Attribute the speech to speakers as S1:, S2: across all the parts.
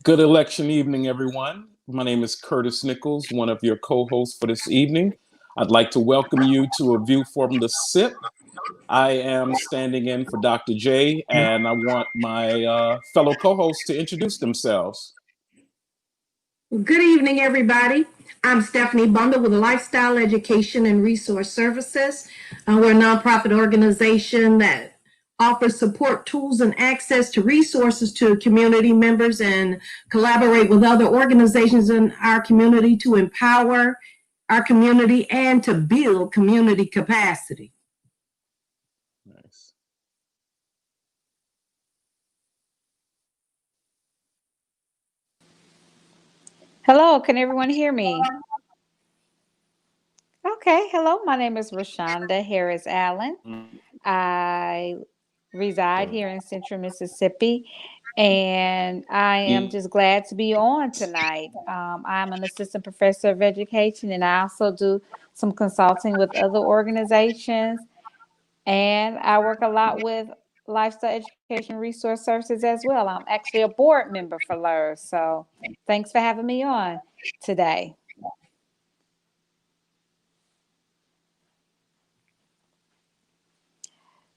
S1: Good election evening, everyone. My name is Curtis Nichols, one of your co-hosts for this evening. I'd like to welcome you to A View from the SIP. I am standing in for Dr. J, and I want my fellow co-hosts to introduce themselves.
S2: Good evening, everybody. I'm Stephanie Bundle with Lifestyle Education and Resource Services. We're a nonprofit organization that offers support, tools, and access to resources to community members and collaborate with other organizations in our community to empower our community and to build community capacity.
S1: Nice.
S3: Hello, can everyone hear me? Okay, hello, my name is Rashonda Harris Allen. I reside here in Central Mississippi, and I am just glad to be on tonight. I'm an assistant professor of education, and I also do some consulting with other organizations, and I work a lot with Lifestyle Education Resource Services as well. I'm actually a board member for LERS, so thanks for having me on today.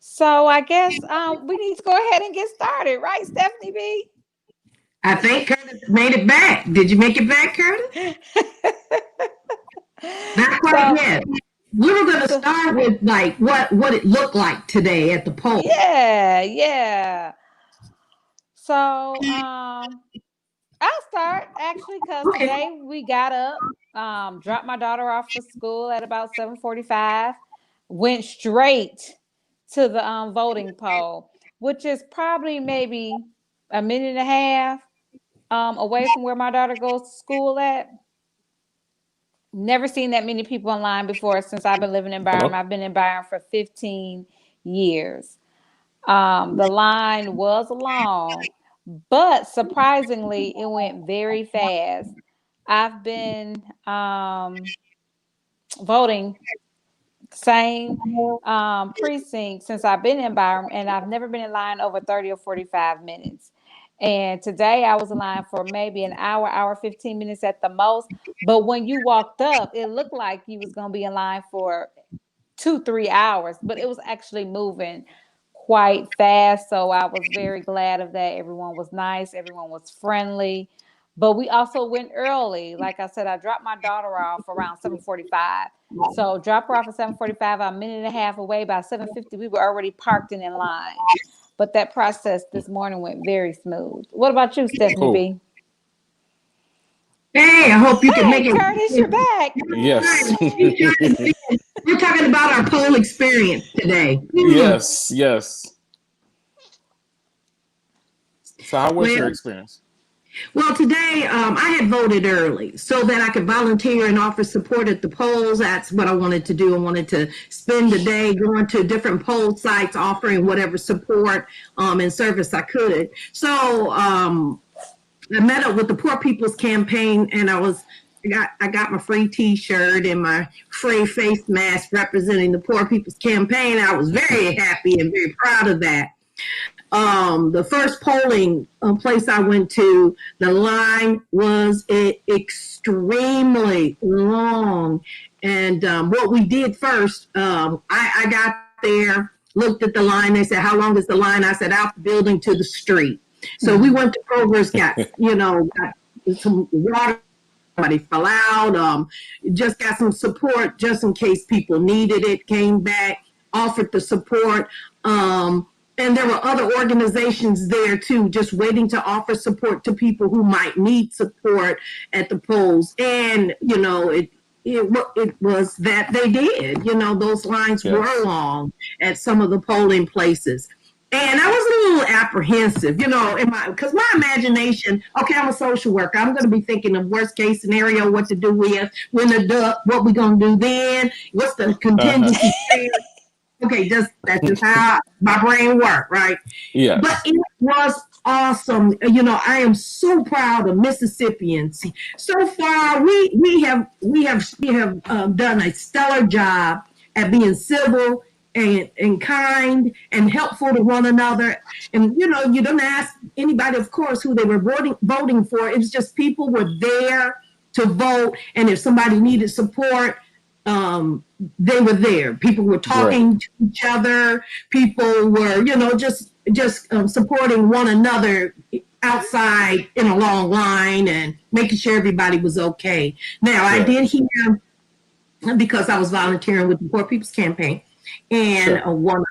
S3: So I guess we need to go ahead and get started, right, Stephanie B?
S2: I think Curtis made it back. Did you make it back, Curtis? Not quite yet. We were going to start with like what it looked like today at the poll.
S3: Yeah. So I'll start actually because today we got up, dropped my daughter off for school at about 7:45, went straight to the voting poll, which is probably maybe a minute and a half away from where my daughter goes to school at. Never seen that many people in line before since I've been living in Byron. I've been in Byron for 15 years. The line was long, but surprisingly, it went very fast. I've been voting same precinct since I've been in Byron, and I've never been in line over 30 or 45 minutes. And today I was in line for maybe an hour 15 minutes at the most. But when you walked up, it looked like you was going to be in line for 2-3 hours, but it was actually moving quite fast. So I was very glad of that. Everyone was nice. Everyone was friendly. But we also went early. Like I said, I dropped my daughter off around 7:45. So drop her off at 7:45, a minute and a half away. By 7:50, we were already parked and in line. But that process this morning went very smooth. What about you, Stephanie B?
S2: Hey, I hope you can make it.
S3: Curtis, you're back.
S1: Yes.
S2: We're talking about our poll experience today.
S1: Yes. So how was your experience?
S2: Well, today I had voted early so that I could volunteer and offer support at the polls. That's what I wanted to do. I wanted to spend the day going to different poll sites, offering whatever support and service I could. So I met up with the Poor People's Campaign, and I got my free T-shirt and my free face mask representing the Poor People's Campaign. I was very happy and very proud of that. The first polling place I went to, the line was extremely long. And what we did first, I got there, looked at the line. They said, "How long is the line?" I said, "Out the building to the street." So we went to Kroger's, got some water. Somebody fell out. Just got some support just in case people needed it. Came back, offered the support. And there were other organizations there too, just waiting to offer support to people who might need support at the polls. And it was that they did. Those lines were long at some of the polling places. And I was a little apprehensive, because my imagination, okay, I'm a social worker. I'm going to be thinking of worst case scenario, what to do with, when the duck, what we going to do then, what's the contingency plan. Okay, that's just how my brain worked, right?
S1: Yeah.
S2: But it was awesome. I am so proud of Mississippians. So far, we have done a stellar job at being civil and kind and helpful to one another. And you don't ask anybody, of course, who they were voting for. It was just people were there to vote, and if somebody needed support, they were there. People were talking to each other. People were, just supporting one another outside in a long line and making sure everybody was okay. Now, I did hear, because I was volunteering with the Poor People's Campaign, and one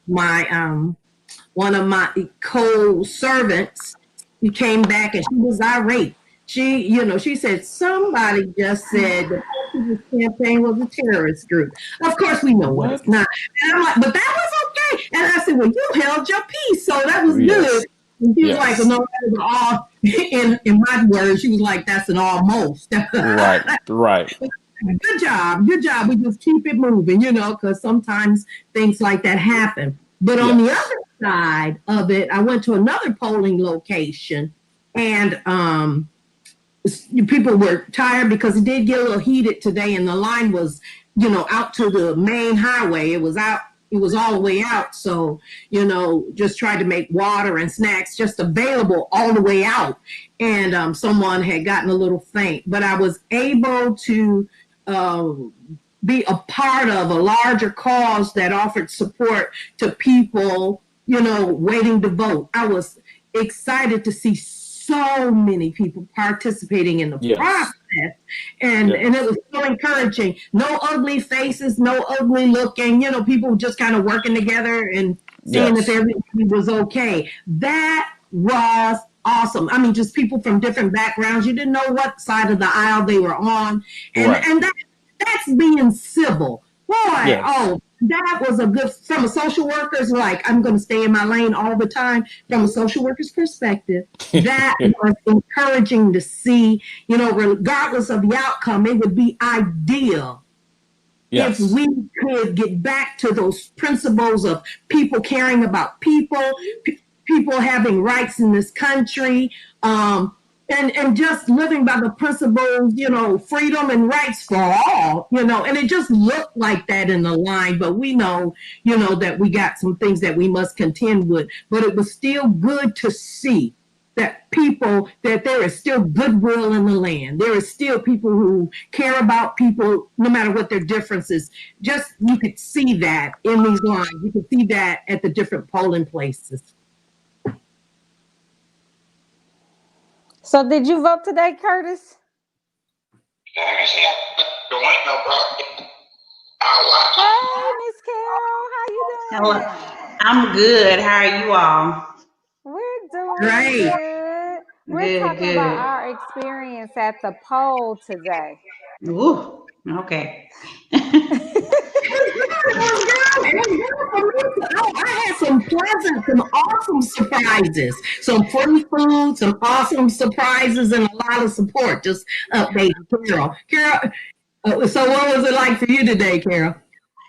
S2: of my co-servants, he came back and she was irate. She said somebody just said the Poor People's Campaign was a terrorist group. Of course, we know what it's not. And I'm like, but that was okay. And I said, well, you held your peace, so that was good. And she was like, well, no, that was all. In my words, she was like, that's an almost.
S1: Right.
S2: Good job. We just keep it moving, because sometimes things like that happen. But on the other side of it, I went to another polling location, and people were tired because it did get a little heated today, and the line was, out to the main highway. It was all the way out. So, just tried to make water and snacks just available all the way out. And someone had gotten a little faint, but I was able to be a part of a larger cause that offered support to people, waiting to vote. I was excited to see so many people participating in the process. And it was so encouraging. No ugly faces, no ugly looking, people just kind of working together and seeing if everything was okay. That was awesome. I mean, just people from different backgrounds. You didn't know what side of the aisle they were on. And that's being civil. Boy, that was from a social worker's, like, I'm going to stay in my lane all the time. From a social worker's perspective, that was encouraging to see, regardless of the outcome, it would be ideal if we could get back to those principles of people caring about people, people having rights in this country, and just living by the principles, freedom and rights for all, and it just looked like that in the line. But we know, that we got some things that we must contend with. But it was still good to see that there is still goodwill in the land. There is still people who care about people, no matter what their differences. Just, you could see that in these lines. You could see that at the different polling places.
S3: So did you vote today, Curtis?
S4: Hey,
S3: Miss Carol, how you doing?
S4: hello. I'm good. How are you all?
S3: We're doing
S2: Great.
S3: good. We're talking about our experience at the poll today.
S4: Ooh, okay.
S2: I had some awesome surprises, some free food, some awesome surprises, and a lot of support. Just update Carol. So what was it like for you today, Carol?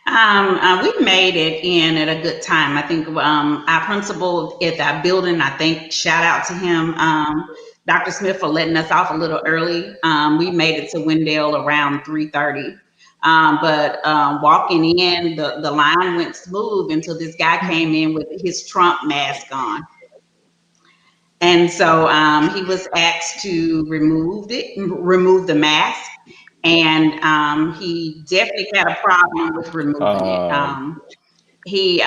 S4: We made it in at a good time. I think our principal at that building, shout out to him, Dr. Smith, for letting us off a little early. We made it to Wendell around 3:30. But walking in, the line went smooth until this guy came in with his Trump mask on. And so he was asked to remove the mask, and he definitely had a problem with removing it.
S1: Um,
S4: He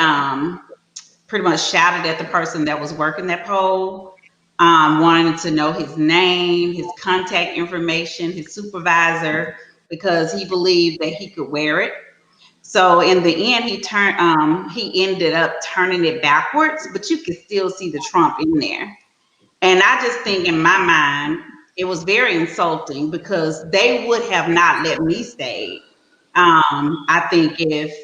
S4: pretty much shouted at the person that was working that poll, wanting to know his name, his contact information, his supervisor, because he believed that he could wear it. So in the end, he ended up turning it backwards, but you could still see the Trump in there. And I just think in my mind, it was very insulting because they would have not let me stay. I think if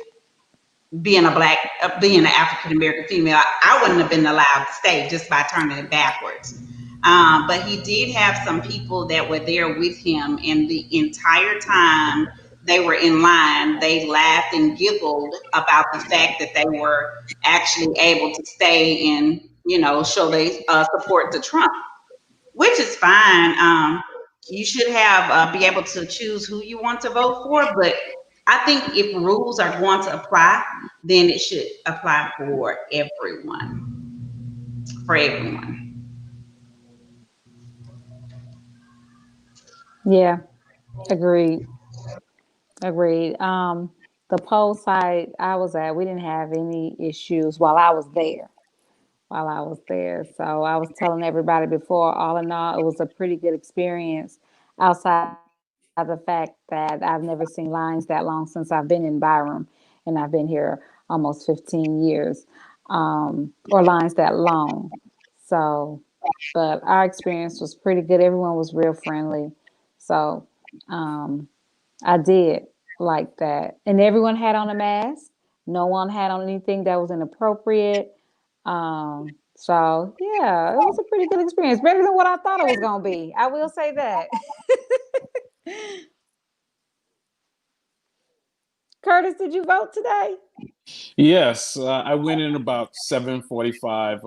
S4: being an African American female, I wouldn't have been allowed to stay just by turning it backwards. But he did have some people that were there with him, and the entire time they were in line, they laughed and giggled about the fact that they were actually able to stay and, show they support the Trump, which is fine. You should have be able to choose who you want to vote for, but I think if rules are going to apply, then it should apply for everyone. For everyone.
S3: Yeah, agreed. Agreed. The poll site I was at, we didn't have any issues while I was there. While I was there. So I was telling everybody before, all in all, it was a pretty good experience outside the fact that I've never seen lines that long since I've been in Byram, and I've been here almost 15 years, or lines that long. So, but our experience was pretty good. Everyone was real friendly. So, um, I did like that. And everyone had on a mask. No one had on anything that was inappropriate. So yeah, it was a pretty good experience. Better than what I thought it was gonna be. I will say that. Curtis, did you vote today?
S1: yes, I went in about 7:45.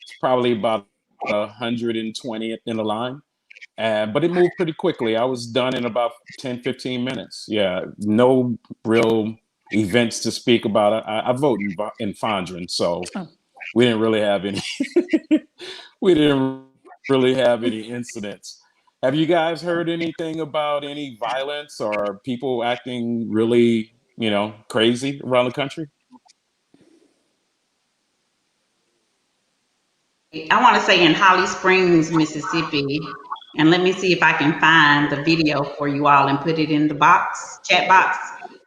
S1: It's probably about 120 in the line. But it moved pretty quickly. I was done in about 10, 15 minutes. Yeah, no real events to speak about. I vote in Fondren, so
S3: Oh.
S1: we didn't really have any. We didn't really have any incidents. Have you guys heard anything about any violence or people acting really, crazy around the country?
S4: I want to say in Holly Springs, Mississippi, and let me see if I can find the video for you all and put it in the chat box.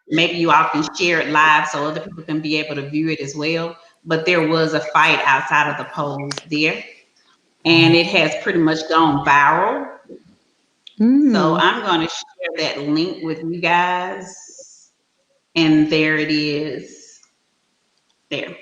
S4: Maybe you all can share it live so other people can be able to view it as well. But there was a fight outside of the polls there, and it has pretty much gone viral. So I'm going to share that link with you guys. And there it is. There.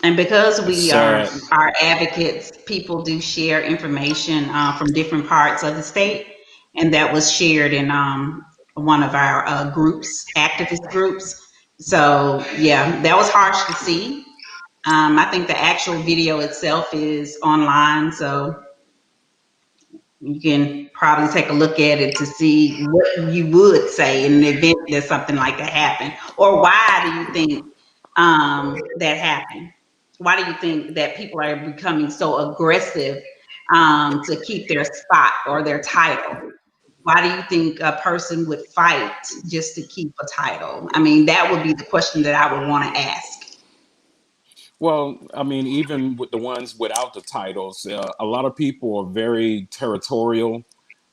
S4: And because we are
S1: Sad.
S4: advocates, people do share information from different parts of the state. And that was shared in one of our groups, activist groups. So, yeah, that was harsh to see. I think the actual video itself is online. So you can probably take a look at it to see what you would say in the event that something like that happened. Or why do you think that happened? Why do you think that people are becoming so aggressive to keep their spot or their title? Why do you think a person would fight just to keep a title? I mean, that would be the question that I would want to ask.
S1: Well, I mean, even with the ones without the titles, a lot of people are very territorial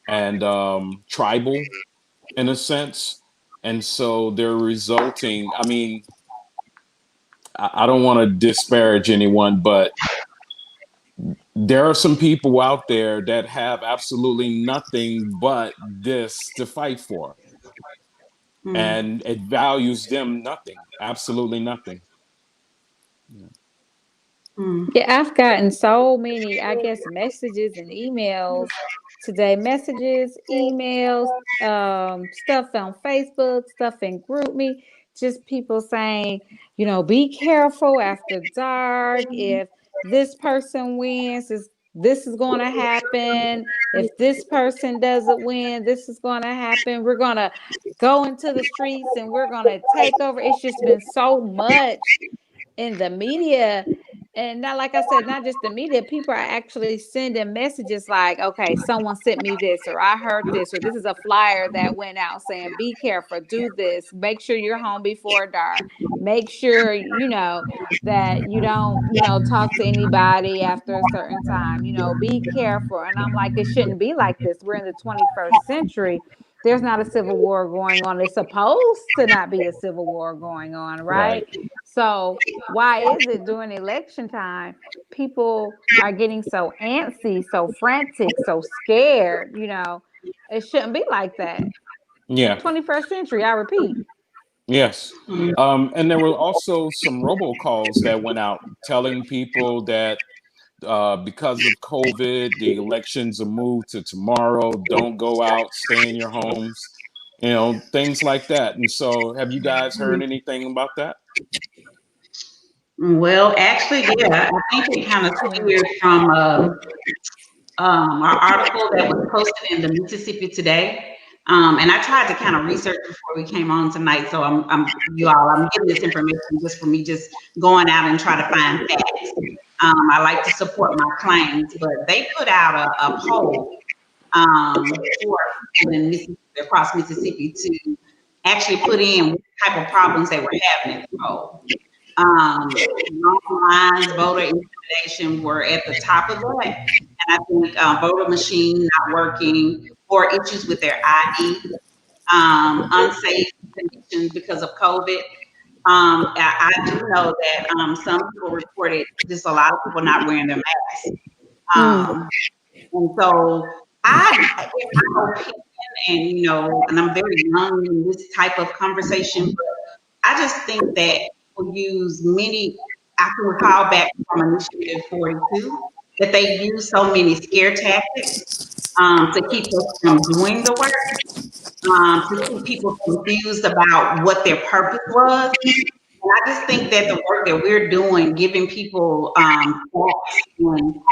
S1: and tribal in a sense. And so they're resulting. I mean, I don't want to disparage anyone, but there are some people out there that have absolutely nothing but this to fight for.
S4: Mm,
S1: And it values them nothing, absolutely nothing. Yeah.
S4: mm,
S3: Yeah, I've gotten so many, I guess, messages and emails today. Messages, emails, stuff on Facebook, stuff in group me, just people saying, be careful after dark. If this person wins, this is going to happen. If this person doesn't win, this is going to happen. We're going to go into the streets and we're going to take over. It's just been so much in the media. And not, like I said, not just the media, people are actually sending messages like, okay, someone sent me this, or I heard this, or this is a flyer that went out saying, be careful, do this, make sure you're home before dark, make sure, that you don't, talk to anybody after a certain time, be careful. And I'm like, it shouldn't be like this. We're in the 21st century. There's not a civil war going on. It's supposed to not be a civil war going on, right? So why is it during election time people are getting so antsy, so frantic, so scared? It shouldn't be like that.
S1: Yeah.
S3: 21st century, I repeat.
S1: Yes. And there were also some robocalls that went out telling people that because of COVID, the elections are moved to tomorrow. Don't go out, stay in your homes, things like that. And so, have you guys heard anything about that?
S4: Well, actually, yeah, I think it kind of steered from our article that was posted in the Mississippi Today. And I tried to kind of research before we came on tonight. So I'm giving this information just for me, just going out and try to find facts. I like to support my claims, but they put out a poll for people in Mississippi, across Mississippi, to actually put in what type of problems they were having in the poll. Long lines, voter intimidation were at the top of that. And I think voter machine not working, or issues with their ID, unsafe conditions because of COVID. I do know that some people reported just a lot of people not wearing their masks. And so I, in my opinion, and I'm very young in this type of conversation, but I just think that people use I can recall back from Initiative 42, that they use so many scare tactics to keep us from doing the work, to keep people confused about what their purpose was. And I just think that the work that we're doing, giving people facts and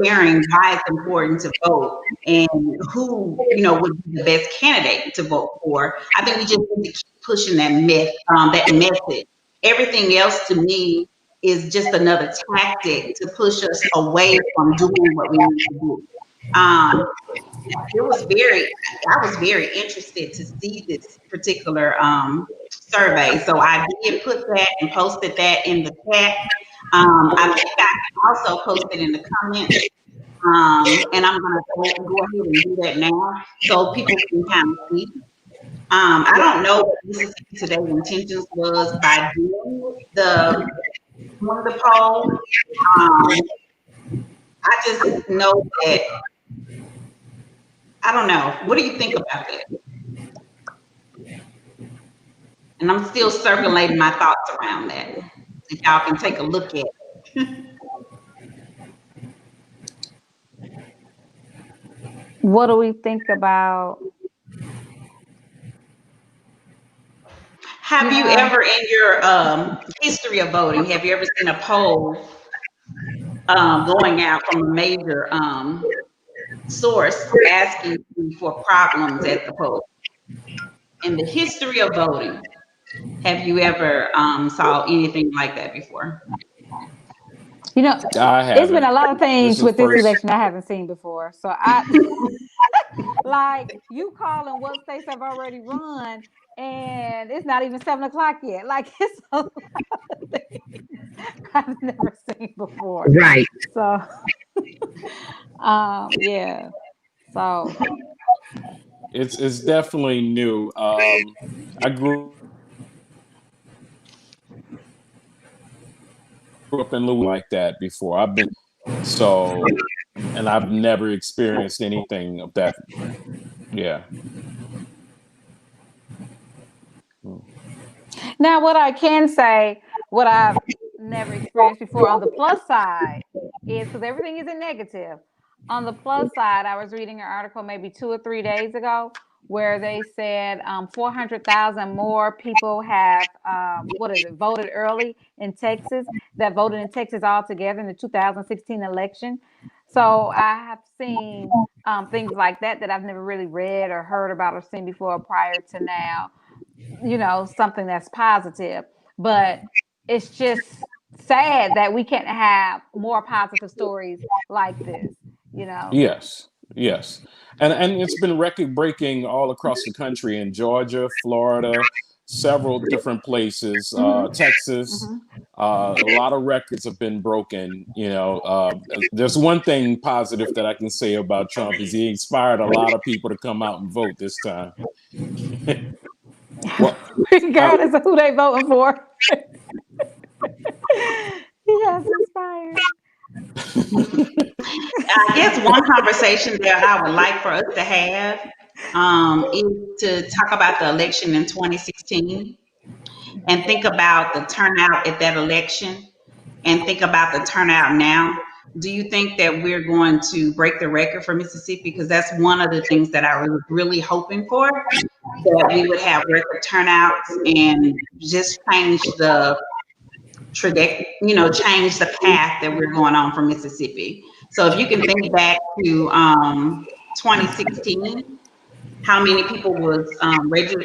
S4: sharing why it's important to vote and who, would be the best candidate to vote for, I think we just need to keep pushing that message. Everything else to me is just another tactic to push us away from doing what we need to do. I was very interested to see this particular survey. So I did put that and posted that in the chat. I think I can also post it in the comments. And I'm going to go ahead and do that now so people can kind of see. I don't know what Mississippi Today's intentions was by doing the poll. I just know that, I don't know. What do you think about that? And I'm still circulating my thoughts around that. If y'all can take a look at it.
S3: What do we think about?
S4: Have you ever, in your history of voting, have you ever seen a poll going out from a major source asking you for problems at the poll? In the history of voting, have you ever saw anything like that before?
S3: It's been a lot of things with this election I haven't seen before. So I like you calling what states have already run, and it's not even 7:00 yet. Like, it's a lot of things I've never seen before.
S2: Right.
S3: So yeah. So
S1: it's definitely new. I grew up in Louis like that before. And I've never experienced anything of that. Yeah.
S3: now, what I can say, what I've never experienced before on the plus side is, because everything isn't negative. On the plus side, I was reading an article maybe 2 or 3 days ago where they said 400,000 more people have voted early in Texas, that voted in Texas altogether in the 2016 election. So I have seen things like that I've never really read or heard about or seen before prior to now. Something that's positive. But it's just sad that we can't have more positive stories like this.
S1: Yes, yes, and it's been record breaking all across the country in Georgia, Florida, several different places, Texas.
S3: Hmm.
S1: A lot of records have been broken. There's one thing positive that I can say about Trump is he inspired a lot of people to come out and vote this time. Well, I,
S3: Regardless of who they voting for. He has inspired.
S4: I guess one conversation that I would like for us to have is to talk about the election in 2016 and think about the turnout at that election and think about the turnout now. Do you think that we're going to break the record for Mississippi? Because that's one of the things that I was really hoping for, that we would have record turnouts and just change the trajectory, change the path that we're going on for Mississippi. So if you can think back to 2016, how many people was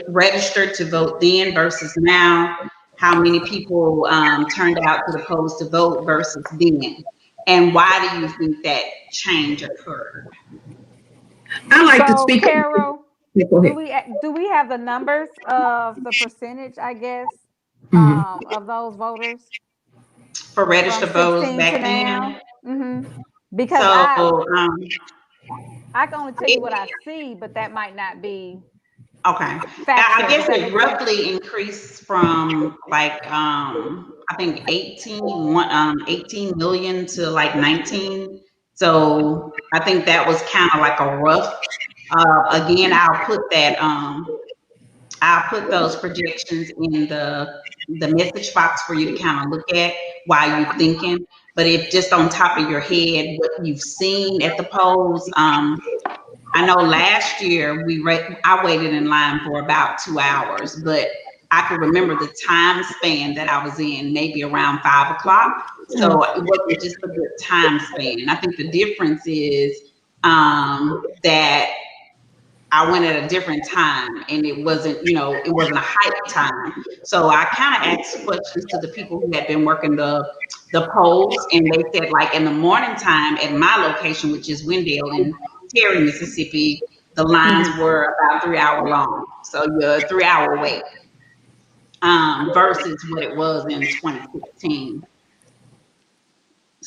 S4: registered to vote then versus now? How many people turned out to the polls to vote versus then? And why do you think that change occurred?
S2: I like to
S3: So,
S2: speak.
S3: Carol,
S2: Go
S3: do
S2: ahead.
S3: we have the numbers of the percentage, I guess,
S2: Mhm.
S3: of those voters
S4: For
S3: from
S4: registered voters
S3: 16 to
S4: back then.
S3: now? Because
S4: So
S3: I can only tell you what I see, but that might not be
S4: okay. I
S3: factual. Does
S4: guess
S3: that
S4: it
S3: make sense?
S4: roughly increased from like I think 18 million to like 19. So I think that was kind of like a rough. Again, I'll put those projections in the message box for you to kind of look at while you're thinking. But if just on top of your head, what you've seen at the polls, I know last year I waited in line for about 2 hours, but I can remember the time span that I was in, maybe around 5 o'clock. So it wasn't just a good time span. I think the difference is that I went at a different time and it wasn't a hype time. So I kind of asked questions to the people who had been working the polls, and they said like in the morning time at my location, which is Wendell in Terry, Mississippi, the lines were about 3 hour long. So you're a 3 hour wait versus what it was in 2016.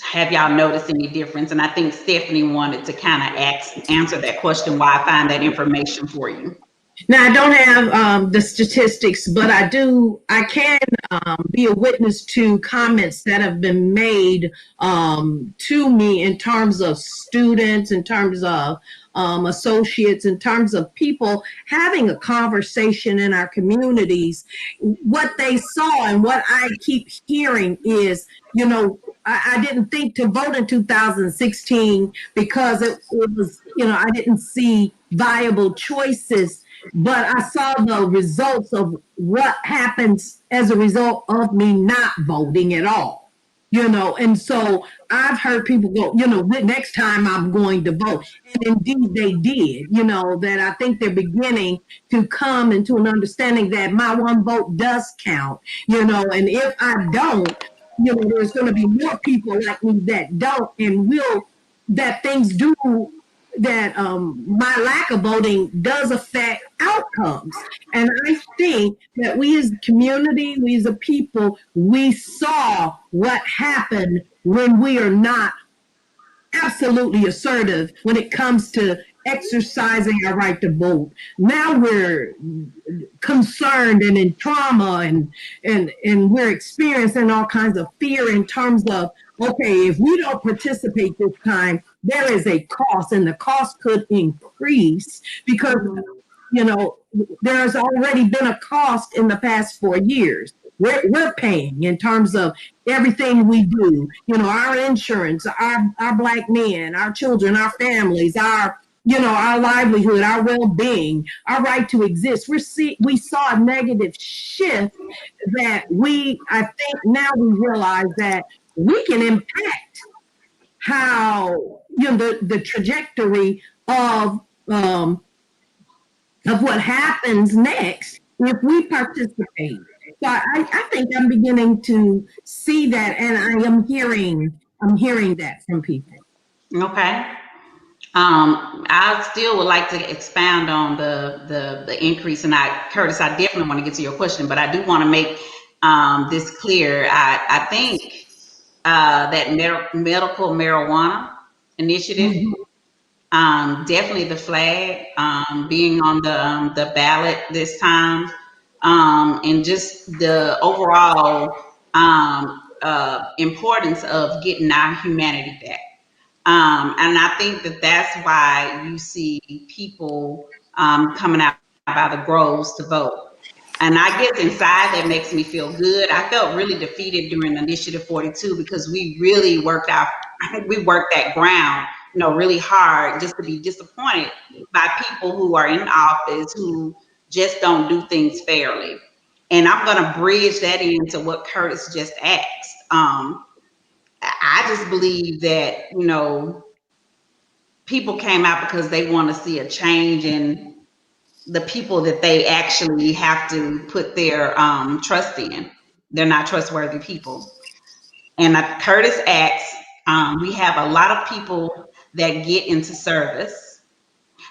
S4: Have y'all noticed any difference? And I think Stephanie wanted to kind of answer that question while I find that information for you.
S2: Now, I don't have the statistics, but I can be a witness to comments that have been made to me in terms of students, in terms of associates, in terms of people having a conversation in our communities. What they saw and what I keep hearing is, I didn't think to vote in 2016 because it was, I didn't see viable choices, but I saw the results of what happens as a result of me not voting at all. And so I've heard people go, next time I'm going to vote. And indeed they did, that I think they're beginning to come into an understanding that my one vote does count, and if I don't, there's going to be more people like me that don't and that things do, that my lack of voting does affect outcomes. And I think that we as a community, we as a people, we saw what happened when we are not absolutely assertive when it comes to exercising our right to vote. Now we're concerned and in trauma and we're experiencing all kinds of fear in terms of, okay, if we don't participate this time, there is a cost and the cost could increase because, there's already been a cost in the past 4 years. We're paying in terms of everything we do, our insurance, our Black men, our children, our families, our livelihood, our well-being, our right to exist. We saw a negative shift that I think now we realize that we can impact how, the trajectory of what happens next if we participate. So I think I'm beginning to see that, and I'm hearing that from people.
S4: Okay. I still would like to expound on the increase, and Curtis, I definitely want to get to your question, but I do want to make this clear. I think that medical marijuana initiative, definitely the flag being on the ballot this time, and just the overall importance of getting our humanity back. And I think that that's why you see people coming out by the groves to vote. And I guess inside that makes me feel good. I felt really defeated during Initiative 42 because we really worked that ground, really hard, just to be disappointed by people who are in office who just don't do things fairly. And I'm going to bridge that into what Curtis just asked. I just believe that, people came out because they want to see a change in the people that they actually have to put their trust in. They're not trustworthy people. And Curtis asks, we have a lot of people that get into service.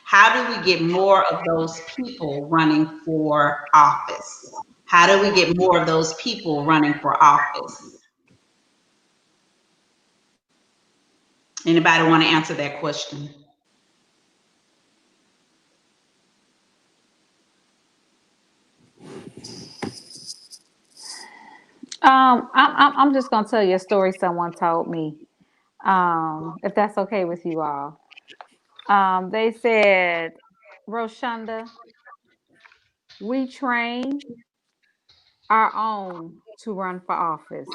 S4: How do we get more of those people running for office? How do we get more of those people running for office? Anybody want to answer that question?
S3: I'm just gonna tell you a story someone told me. If that's okay with you all. They said, Roshunda, we train our own to run for office,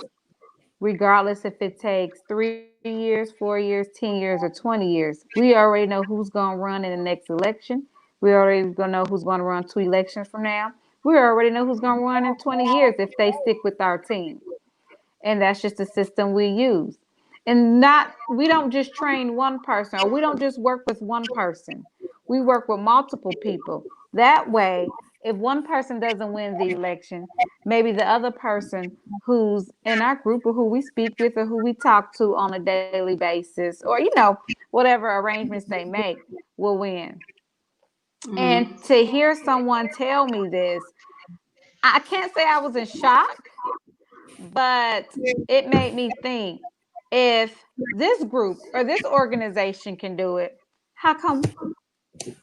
S3: regardless if it takes 3 years, 4 years, 10 years, or 20 years. We already know who's going to run in the next election. We already going to know who's going to run 2 elections from now. We already know who's going to run in 20 years if they stick with our team. And that's just the system we use. And we don't just train one person, or we don't just work with one person. We work with multiple people. That way, if one person doesn't win the election, maybe the other person who's in our group or who we speak with or who we talk to on a daily basis, or whatever arrangements they make, will win. And to hear someone tell me this, I can't say I was in shock, but it made me think, if this group or this organization can do it, how come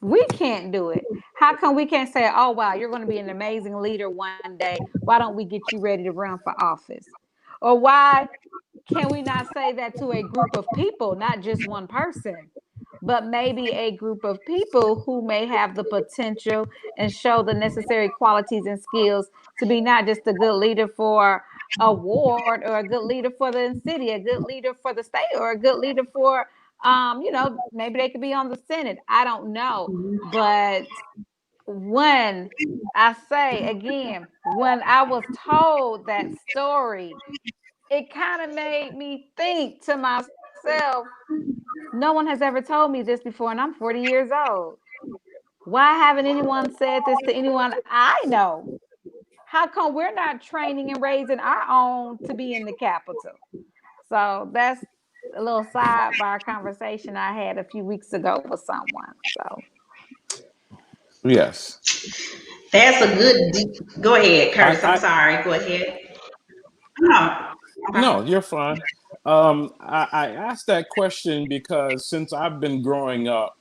S3: we can't do it? How come we can't say, oh, wow, you're going to be an amazing leader one day. Why don't we get you ready to run for office? Or why can we not say that to a group of people, not just one person, but maybe a group of people who may have the potential and show the necessary qualities and skills to be not just a good leader for a ward, or a good leader for the city, a good leader for the state, or a good leader for, maybe they could be on the Senate. I don't know. But when I say again, when I was told that story, it kind of made me think to myself, no one has ever told me this before, and I'm 40 years old. Why haven't anyone said this to anyone I know? How come we're not training and raising our own to be in the Capitol? So that's a little sidebar conversation I had a few weeks ago with someone. So
S1: Yes.
S4: That's a good. Go ahead, Curtis. I'm sorry. Go ahead. No. Okay.
S1: No, you're fine. I asked that question because since I've been growing up,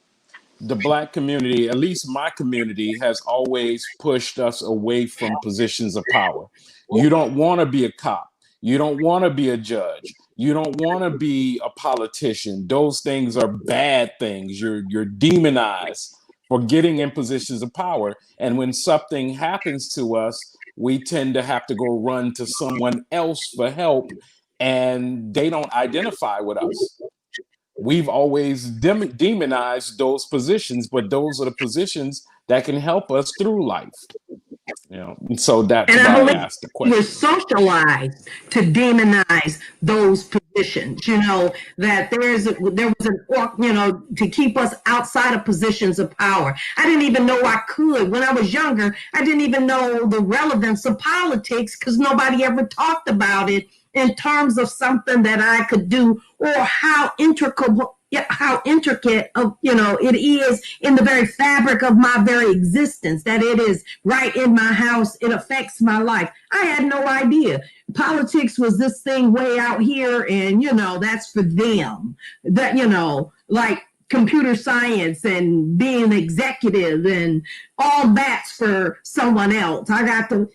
S1: the Black community, at least my community, has always pushed us away from positions of power. You don't want to be a cop. You don't want to be a judge. You don't want to be a politician. Those things are bad things. You're demonized for getting in positions of power. And when something happens to us, we tend to have to go run to someone else for help, and they don't identify with us. We've always demonized those positions, but those are the positions that can help us through life. And so that's
S2: And I
S1: why I
S2: believe
S1: asked the
S2: we're
S1: question.
S2: socialized to demonize those positions, that there was to keep us outside of positions of power. I didn't even know I could. When I was younger, I didn't even know the relevance of politics because nobody ever talked about it in terms of something that I could do or how intricate of it is in the very fabric of my very existence, that it is right in my house, it affects my life. I had no idea politics was this thing way out here, and that's for them, that like computer science and being an executive and all that's for someone else. I got to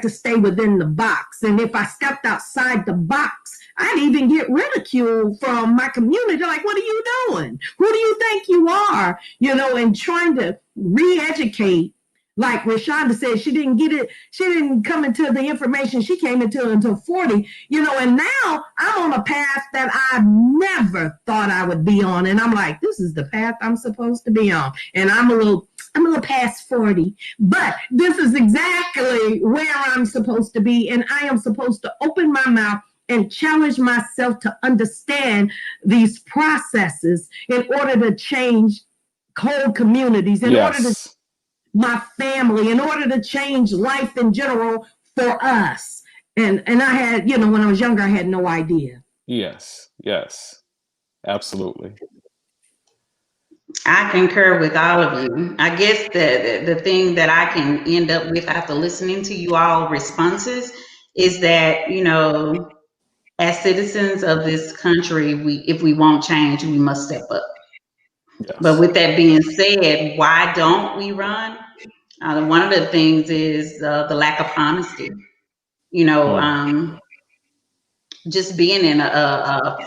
S2: stay within the box, and if I stepped outside the box, I'd even get ridiculed from my community. Like, what are you doing? Who do you think you are? And trying to re-educate. Like Rashonda said, she didn't get it. She didn't come into the information she came into until 40, and now I'm on a path that I never thought I would be on. And I'm like, this is the path I'm supposed to be on. And I'm a little past 40, but this is exactly where I'm supposed to be. And I am supposed to open my mouth and challenge myself to understand these processes in order to change whole communities, in order to my family, in order to change life in general for us. And I had, when I was younger, I had no idea.
S1: Yes, absolutely.
S4: I concur with all of you. I guess the thing that I can end up with after listening to you all responses is that, as citizens of this country, if we want change, we must step up.
S1: Yes.
S4: But with that being said, why don't we run? One of the things is the lack of honesty. Just being in a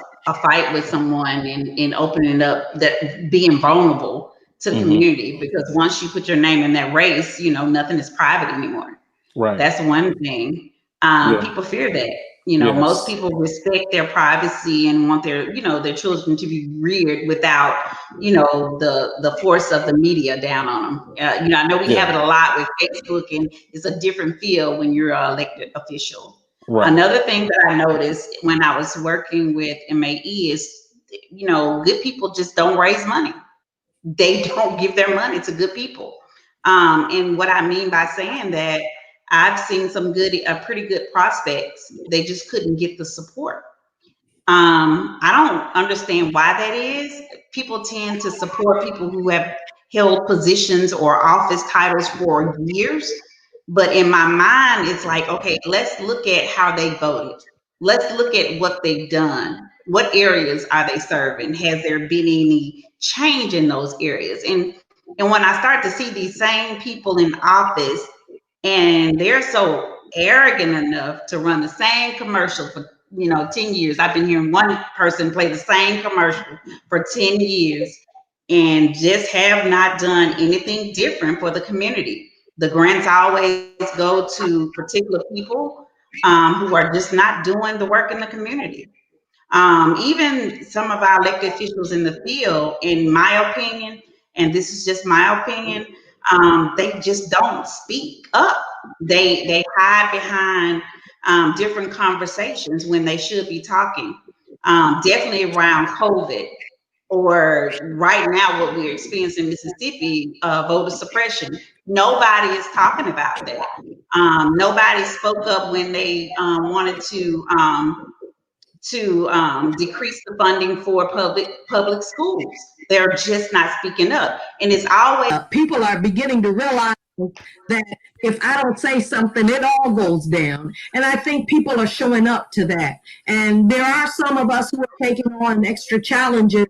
S4: fight with someone and opening up, that being vulnerable to the community, because once you put your name in that race, nothing is private anymore.
S1: Right.
S4: That's one thing. People fear that. Most people respect their privacy and want their children to be reared without, the force of the media down on them. I know we have it a lot with Facebook, and it's a different feel when you're an elected official. Right. Another thing that I noticed when I was working with MAE is, good people just don't raise money. They don't give their money to good people. And what I mean by saying that, I've seen some pretty good prospects. They just couldn't get the support. I don't understand why that is. People tend to support people who have held positions or office titles for years. But in my mind, it's like, okay, let's look at how they voted. Let's look at what they've done. What areas are they serving? Has there been any change in those areas? And when I start to see these same people in office, and they're so arrogant enough to run the same commercial for 10 years. I've been hearing one person play the same commercial for 10 years and just have not done anything different for the community. The grants always go to particular people who are just not doing the work in the community. Even some of our elected officials in the field, in my opinion, and this is just my opinion, they just don't speak up. They hide behind different conversations when they should be talking. Definitely around COVID, or right now what we're experiencing in Mississippi, voter suppression. Nobody is talking about that. Nobody spoke up when they wanted to decrease the funding for public schools. They're just not speaking up. And it's always
S2: people are beginning to realize that if I don't say something, it all goes down. And I think people are showing up to that. And there are some of us who are taking on extra challenges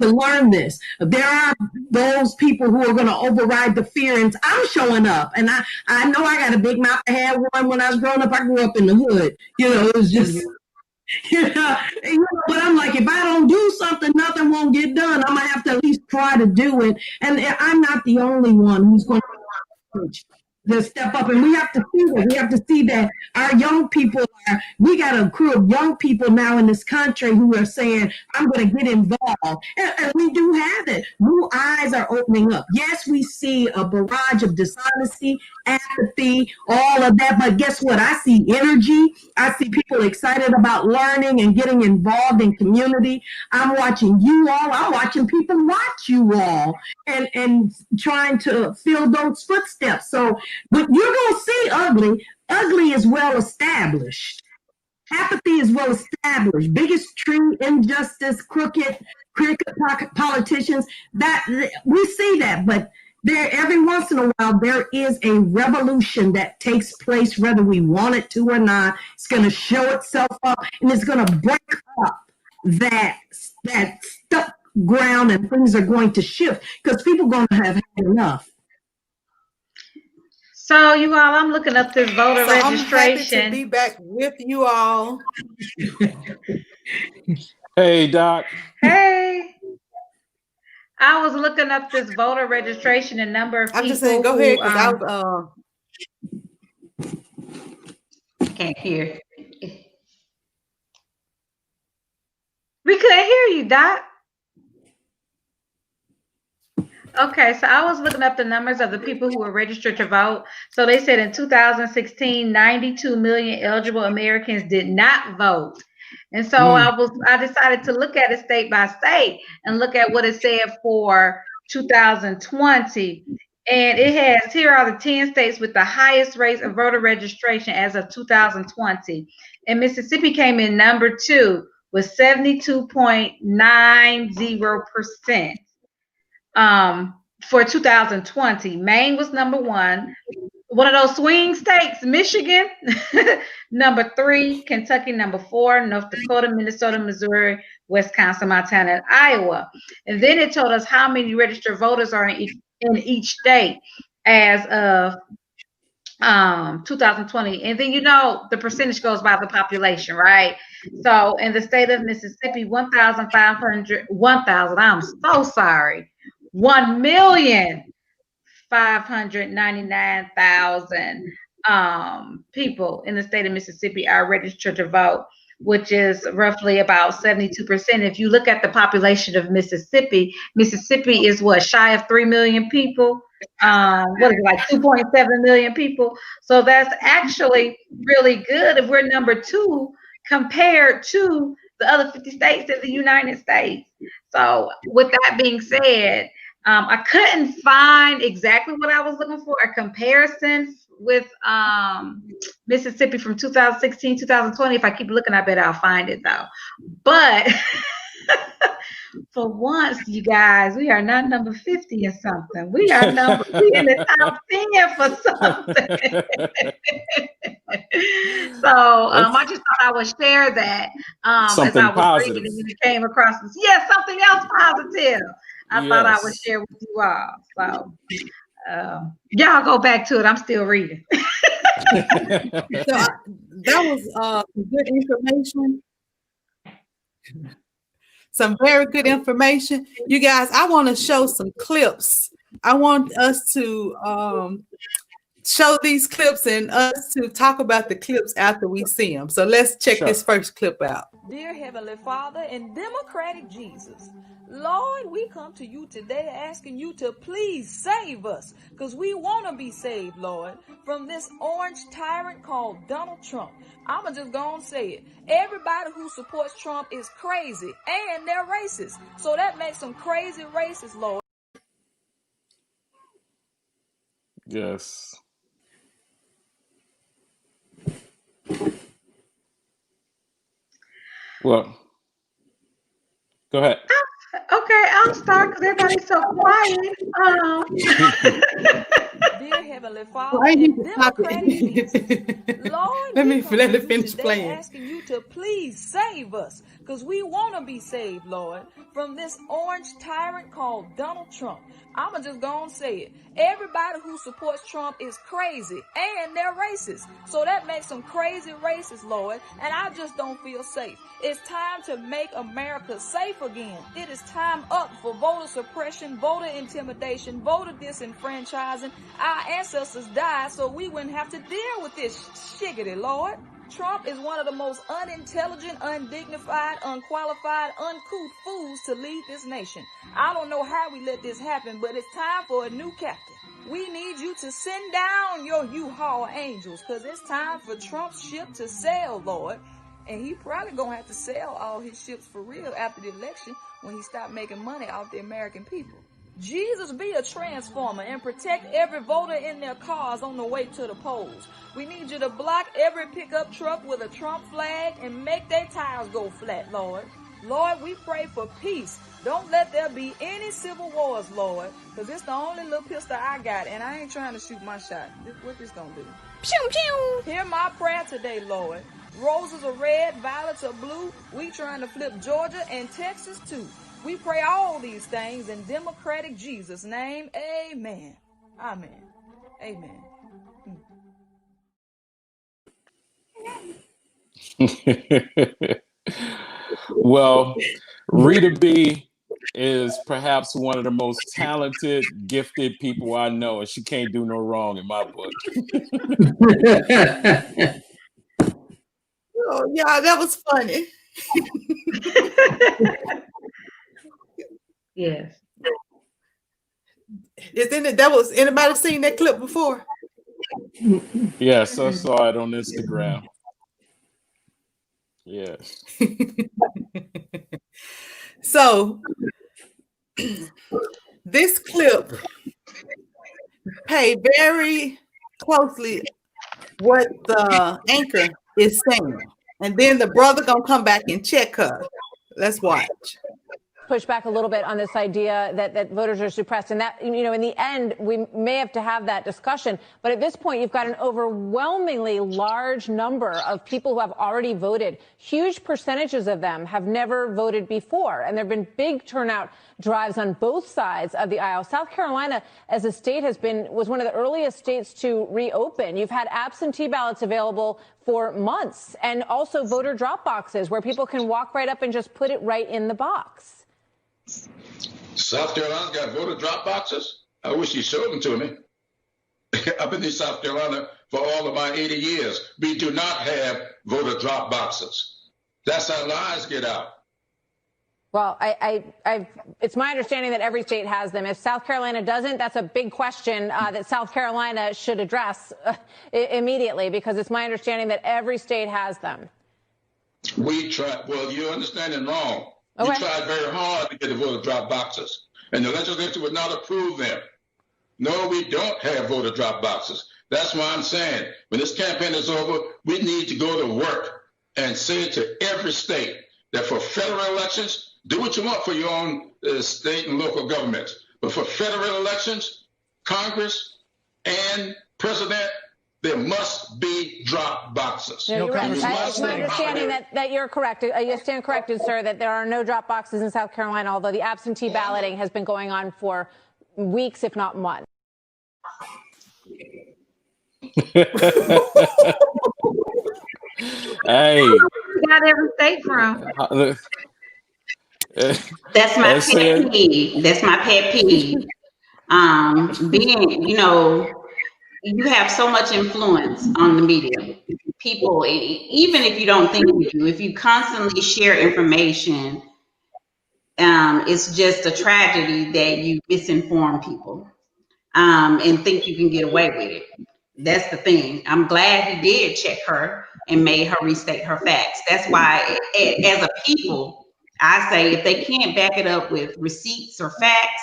S2: to learn this. There are those people who are going to override the fear, and I'm showing up. And I know I got a big mouth. I had one when I was growing up. I grew up in the hood. It was just... but I'm like, if I don't do something, nothing won't get done. I'm gonna have to at least try to do it. And I'm not the only one who's going to to step up, and we have to see that. We have to see that our young people we got a crew of young people now in this country who are saying, I'm going to get involved. And we do have it. New eyes are opening up. Yes, we see a barrage of dishonesty, apathy, all of that. But guess what? I see energy. I see people excited about learning and getting involved in community. I'm watching you all. I'm watching people watch you all and trying to fill those footsteps. So, but you're going to see ugly. Ugly is well established. Apathy is well established. Bigotry, injustice, crooked politicians. That we see that, but there every once in a while there is a revolution that takes place, whether we want it to or not. It's going to show itself up, and it's going to break up that stuck ground, and things are going to shift because people are going to have had enough.
S4: So you all, I'm looking up this voter registration.
S5: I'm happy to be back with you all.
S1: Hey, Doc.
S4: Hey. I was looking up this voter registration and number of people.
S5: I'm just saying, go ahead, because I was
S4: can't hear. We couldn't hear you, Doc. Okay, so I was looking up the numbers of the people who were registered to vote. So they said in 2016, 92 million eligible Americans did not vote. And so I decided to look at it state by state and look at what it said for 2020. And it has, here are the 10 states with the highest rates of voter registration as of 2020. And Mississippi came in number 2 with 72.90%. For 2020. Maine was number 1. One of those swing states, Michigan, number 3, Kentucky, number 4, North Dakota, Minnesota, Missouri, Wisconsin, Montana, and Iowa. And then it told us how many registered voters are in each state as of 2020. And then, you know, the percentage goes by the population, right? So in the state of Mississippi, 1,599,000 people in the state of Mississippi are registered to vote, which is roughly about 72%. If you look at the population of Mississippi, Mississippi is what, shy of 3 million people? What is it, like 2.7 million people? So that's actually really good if we're number 2 compared to the other 50 states in the United States. So with that being said, I couldn't find exactly what I was looking for, a comparison with Mississippi from 2016, 2020. If I keep looking, I bet I'll find it though. But for once, you guys, we are not number 50 or something. We are in the top 10 for something. So I just thought I would share that
S1: something
S4: as I was
S1: positive.
S4: reading and it came across this. Yeah, something else positive. I thought I would share with you all. So y'all go back to it. I'm still reading.
S5: so that was good information. Some very good information. You guys, I want to show some clips. I want us to show these clips and us to talk about the clips after we see them. So let's check this first clip out.
S6: Dear Heavenly Father and Democratic Jesus, Lord, we come to you today asking you to please save us, because we want to be saved, Lord, from this orange tyrant called Donald Trump. I'ma just go and say it. Everybody who supports Trump is crazy, and they're racist. So that makes them crazy racist, Lord.
S1: Yes. Well, go ahead.
S4: Okay, I'll start because everybody's so quiet.
S6: Dear Heavenly Father, and Democratic Jesus, Lord,
S5: let me
S6: finish
S5: playing.
S6: Asking you to please save us, because we want to be saved, Lord, from this orange tyrant called Donald Trump. I'ma just go and say it. Everybody who supports Trump is crazy, and they're racist. So that makes them crazy racist, Lord, and I just don't feel safe. It's time to make America safe again. It is time up for voter suppression, voter intimidation, voter disenfranchising. I our ancestors died so we wouldn't have to deal with this shiggity, Lord. Trump is one of the most unintelligent, undignified, unqualified, uncouth fools to lead this nation. I don't know how we let this happen, but it's time for a new captain. We need you to send down your U-Haul angels, because it's time for Trump's ship to sail, Lord. And he probably gonna have to sell all his ships for real after the election when he stopped making money off the American people. Jesus, be a transformer and protect every voter in their cars on the way to the polls. We need you to block every pickup truck with a Trump flag and make their tires go flat, Lord. Lord, we pray for peace. Don't let there be any civil wars, Lord, because it's the only little pistol I got, and I ain't trying to shoot my shot. What this gonna do?
S3: Pew, pew.
S6: Hear my prayer today, Lord. Roses are red, violets are blue. We trying to flip Georgia and Texas too. We pray all these things in democratic Jesus' name. Amen. Amen. Amen.
S1: Well, Rita B is perhaps one of the most talented, gifted people I know, and she can't do no wrong in my book.
S5: Oh, yeah, that was funny.
S4: Yes.
S5: Anybody seen that clip before?
S1: Yes, I saw it on Instagram. Yes.
S5: So this clip pay very closely what the anchor is saying, and then the brother gonna come back and check her. Let's watch.
S7: Push back a little bit on this idea that voters are suppressed, and that, you know, in the end we may have to have that discussion, but at this point you've got an overwhelmingly large number of people who have already voted. Huge percentages of them have never voted before, and there have been big turnout drives on both sides of the aisle. South Carolina as a state was one of the earliest states to reopen. You've had absentee ballots available for months, and also voter drop boxes where people can walk right up and just put it right in the box.
S8: South Carolina's got voter drop boxes? I wish you showed them to me. I've been in South Carolina for all of my 80 years. We do not have voter drop boxes. That's how lies get out.
S7: Well, it's my understanding that every state has them. If South Carolina doesn't, that's a big question that South Carolina should address immediately, because it's my understanding that every state has them.
S8: We tried. Well, you're understanding wrong.
S7: Okay.
S8: We tried very hard to get the voter drop boxes, and the legislature would not approve them. No, we don't have voter drop boxes. That's why I'm saying when this campaign is over, we need to go to work and say to every state that for federal elections, do what you want for your own state and local governments. But for federal elections, Congress and president, there must be drop boxes.
S7: No, you're right. It's my understanding that you're correct. You stand corrected, sir, that there are no drop boxes in South Carolina, although the absentee balloting has been going on for weeks, if not months.
S1: Hey.
S4: You got every state from. That's my pet peeve. That's my pet peeve. Being, you know, you have so much influence on the media. People, even if you don't think you do, if you constantly share information, it's just a tragedy that you misinform people and think you can get away with it. That's the thing. I'm glad he did check her and made her restate her facts. That's why, as a people, I say if they can't back it up with receipts or facts,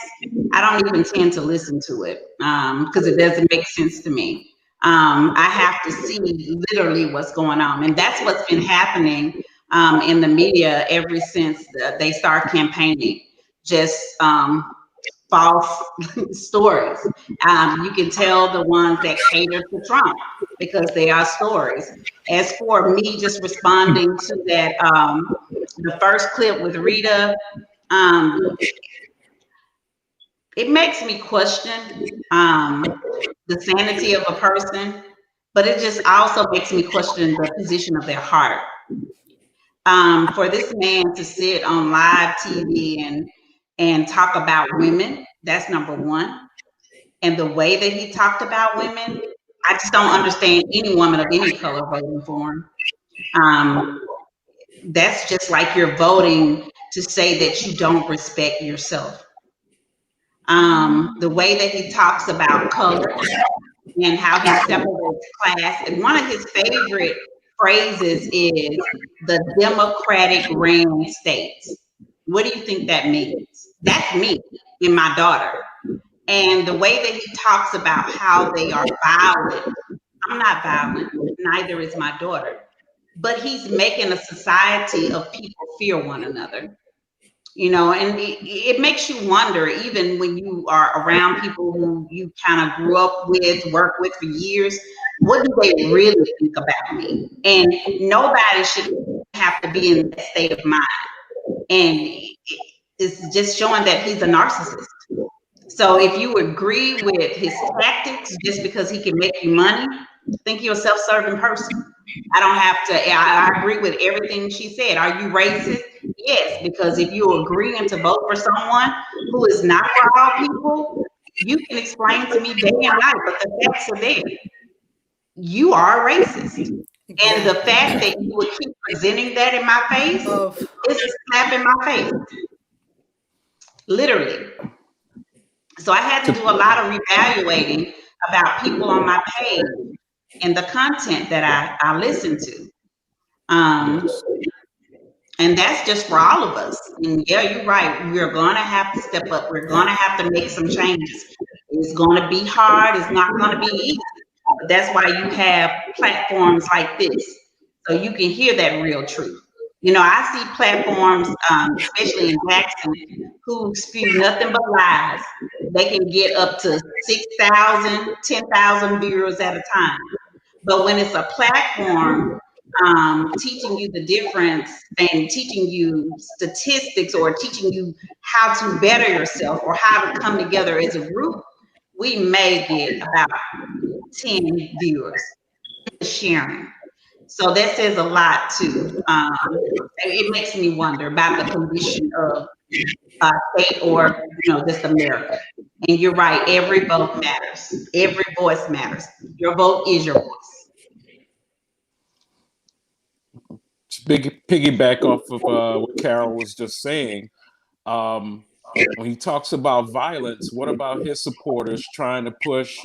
S4: I don't even tend to listen to it because it doesn't make sense to me. I have to see literally what's going on. And that's what's been happening in the media ever since they start campaigning. Just false stories. You can tell the ones that cater to Trump because they are stories. As for me just responding to that, the first clip with Rita, it makes me question the sanity of a person, but it just also makes me question the position of their heart. For this man to sit on live TV and talk about women, that's number one. and the way that he talked about women, I just don't understand any woman of any color voting for him. That's just like you're voting to say that you don't respect yourself. The way that he talks about color and how he separates class, and one of his favorite phrases is the Democratic ran states. What do you think that means? That's me and my daughter. And the way that he talks about how they are violent, I'm not violent, neither is my daughter. But he's making a society of people fear one another. You know, and it makes you wonder, even when you are around people who you kind of grew up with, worked with for years, what do they really think about me? And nobody should have to be in that state of mind. And it's just showing that he's a narcissist. So if you agree with his tactics just because he can make you money, think you're a self-serving person. I agree with everything she said. Are you racist? Yes, because if you're agreeing to vote for someone who is not for all people, you can explain to me day and night, but the facts are there. You are a racist. And the fact that you would keep presenting that in my face is a slap in my face. Literally. So I had to do a lot of reevaluating about people on my page and the content that I listen to. And that's just for all of us. And yeah, you're right. We're going to have to step up. We're going to have to make some changes. It's going to be hard. It's not going to be easy. But that's why you have platforms like this, so you can hear that real truth. You know, I see platforms, especially in Jackson, who spew nothing but lies. They can get up to 6,000, 10,000 viewers at a time. But when it's a platform teaching you the difference and teaching you statistics or teaching you how to better yourself or how to come together as a group, we may get about 10 viewers sharing. So that says a lot too. It makes me wonder about the condition of state or just America. And you're right, every vote matters. Every voice matters. Your vote is your voice.
S1: Big piggyback off of what Carol was just saying. When he talks about violence, what about his supporters trying to push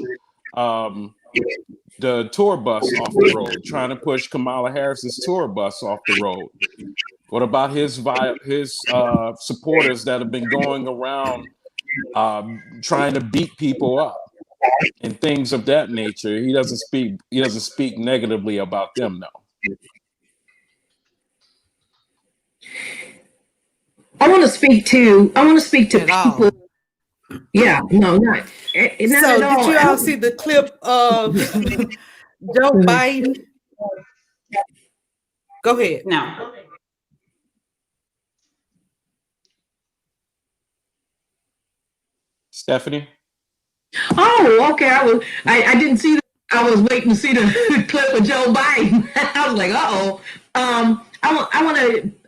S1: the tour bus off the road, trying to push Kamala Harris's tour bus off the road? What about his supporters that have been going around trying to beat people up and things of that nature? He doesn't speak negatively about them, though.
S2: I want to speak to people. Yeah, no, not
S5: So
S2: at all.
S5: did you all see the clip of Joe Biden? Go ahead.
S4: No.
S1: Stephanie?
S2: Oh, okay. I didn't see that. I was waiting to see the clip of Joe Biden. I was like, uh-oh.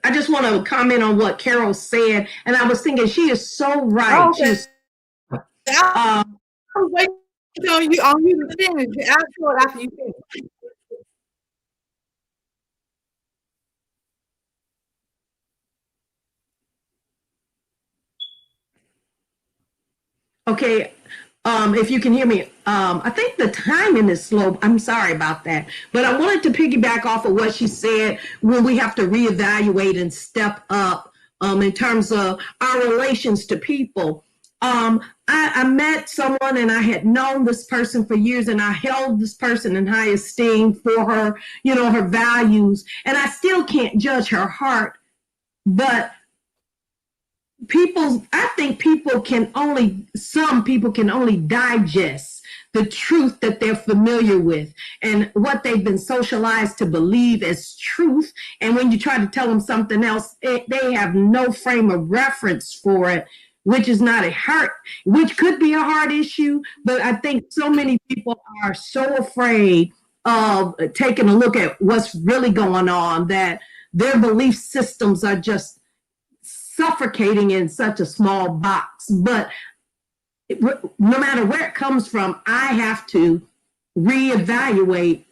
S2: I just want to comment on what Carol said. And I was thinking she is so right.
S5: Oh, okay. I was waiting on you to finish. I'll show it after you finish.
S2: Okay. If you can hear me, I think the timing is slow. I'm sorry about that. But I wanted to piggyback off of what she said when we have to reevaluate and step up in terms of our relations to people. I met someone and I had known this person for years, and I held this person in high esteem for her, her values. And I still can't judge her heart, but I think some people can only digest the truth that they're familiar with and what they've been socialized to believe as truth. And when you try to tell them something else, they have no frame of reference for it, which is not which could be a hard issue. But I think so many people are so afraid of taking a look at what's really going on that their belief systems are just suffocating in such a small box. But no matter where it comes from, I have to reevaluate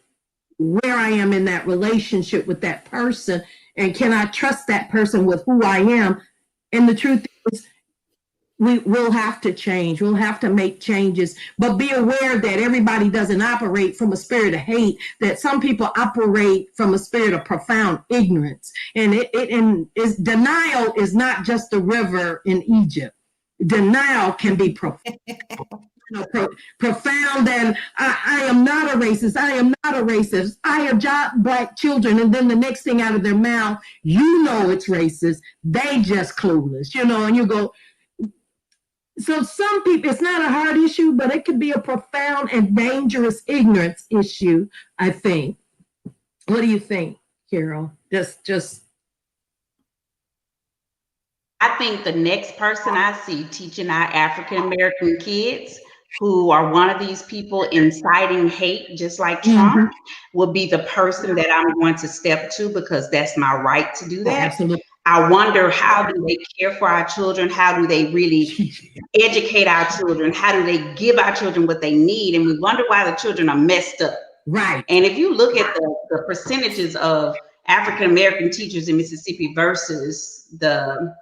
S2: where I am in that relationship with that person, and can I trust that person with who I am? And the truth is, we will have to change. We'll have to make changes, but be aware that everybody doesn't operate from a spirit of hate, that some people operate from a spirit of profound ignorance. And denial is not just the river in Egypt. Denial can be profound. Profound, and I am not a racist. I am not a racist. I adopt Black children, and then the next thing out of their mouth, you know it's racist. They just clueless, and you go. So some people, it's not a hard issue, but it could be a profound and dangerous ignorance issue, I think. What do you think, Carol? Just.
S4: I think the next person I see teaching our African-American kids who are one of these people inciting hate, just like Trump, will be the person that I'm going to step to, because that's my right to do that.
S2: Absolutely.
S4: I wonder, how do they care for our children? How do they really educate our children? How do they give our children what they need? And we wonder why the children are messed up.
S2: Right.
S4: And if you look at the percentages of African-American teachers in Mississippi versus the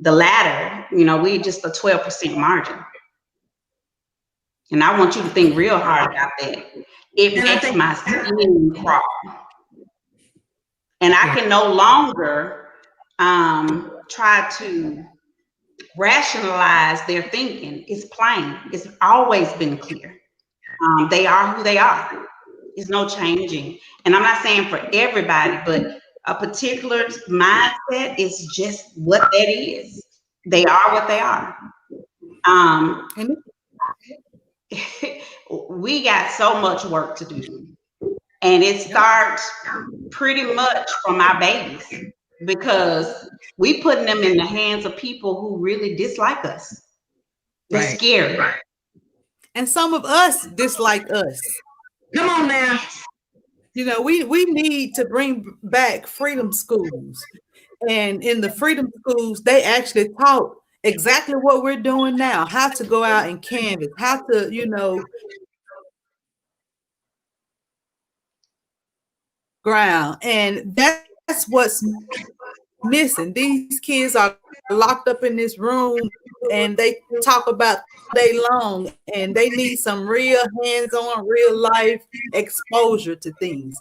S4: latter, we just a 12% margin. And I want you to think real hard about that. It makes my skin crawl. And I can no longer try to rationalize their thinking. It's plain. It's always been clear. They are who they are. There's no changing. And I'm not saying for everybody, but a particular mindset is just what that is. They are what they are. We got so much work to do. And it starts pretty much from our babies, because we putting them in the hands of people who really dislike us. They're scary. Right.
S5: And some of us dislike us.
S2: Come on now.
S5: We need to bring back freedom schools. And in the freedom schools, they actually taught exactly what we're doing now, how to go out and canvas, how to, ground. And that's what's missing. These kids are locked up in this room and they talk about day long, and they need some real hands-on, real life exposure to things.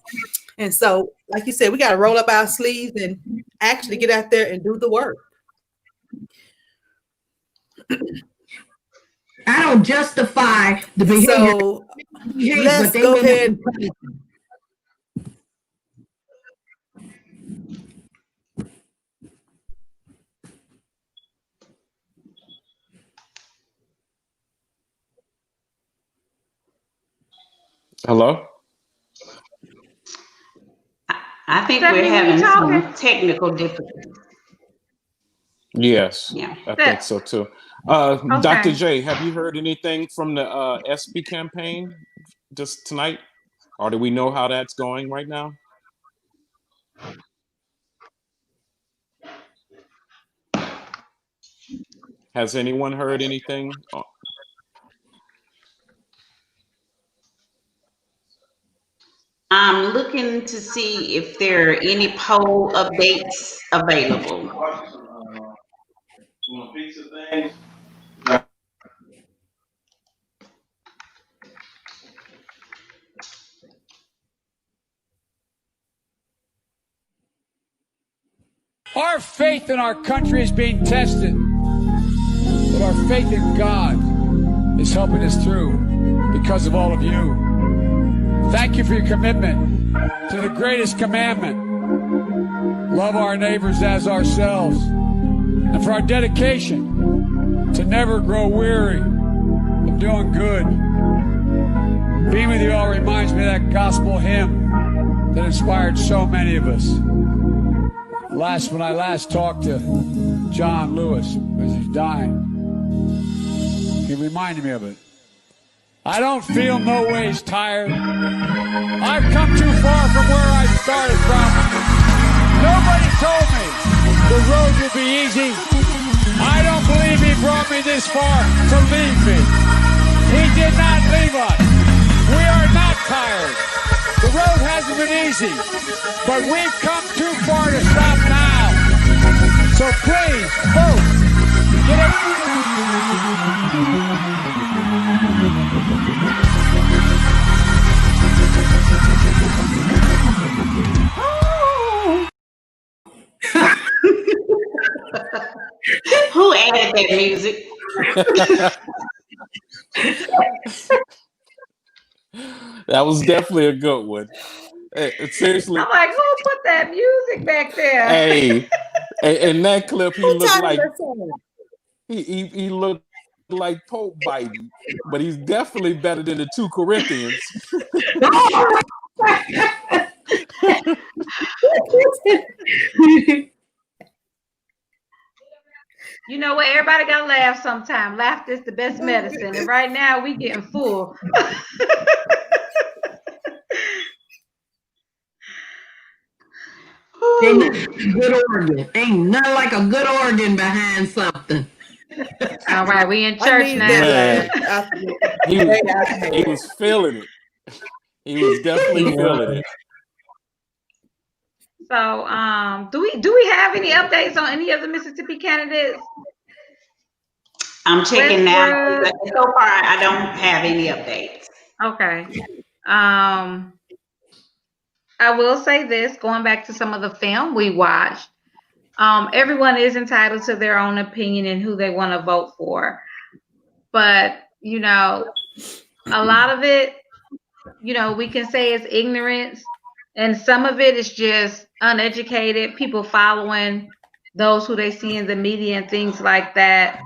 S5: And so, like you said, we got to roll up our sleeves and actually get out there and do the work.
S2: I don't justify the behavior.
S5: So let's go ahead.
S1: Hello?
S4: I think we're having some technical difficulties.
S1: Yes,
S4: yeah.
S1: I think so too. Dr. J, have you heard anything from the SB campaign just tonight? Or do we know how that's going right now? Has anyone heard anything?
S4: I'm looking to see if there are any poll updates available.
S9: Our faith in our country is being tested, but our faith in God is helping us through because of all of you. Thank you for your commitment to the greatest commandment, love our neighbors as ourselves, and for our dedication to never grow weary of doing good. Being with you all reminds me of that gospel hymn that inspired so many of us. When I last talked to John Lewis, as he's dying, he reminded me of it. I don't feel no ways tired. I've come too far from where I started from. Nobody told me the road would be easy. I don't believe even brought me this far to leave me. He did not leave us. We are not tired. The road hasn't been easy, but we've come too far to stop now. So please, vote. Get it.
S4: Who added that music?
S1: That was definitely a good one. Seriously.
S3: I'm like, who put that music back there?
S1: Hey, in that clip, he looked
S5: titled
S1: like
S5: that song?
S1: he looked like Pope Biden, but he's definitely better than the 2 Corinthians.
S3: You know what? Everybody gotta laugh sometime. Laughter is the best medicine. And right now we getting full.
S2: Good organ. Ain't nothing like a good organ behind something.
S3: All right, we in church now.
S1: He was feeling it. He was definitely feeling it.
S3: So, do we have any updates on any of the Mississippi candidates?
S4: I'm checking now. So far, I don't have any updates.
S3: Okay. I will say this, going back to some of the film we watched, everyone is entitled to their own opinion and who they want to vote for. But, you know, a lot of it, you know, we can say is ignorance. And some of it is just uneducated, people following those who they see in the media and things like that.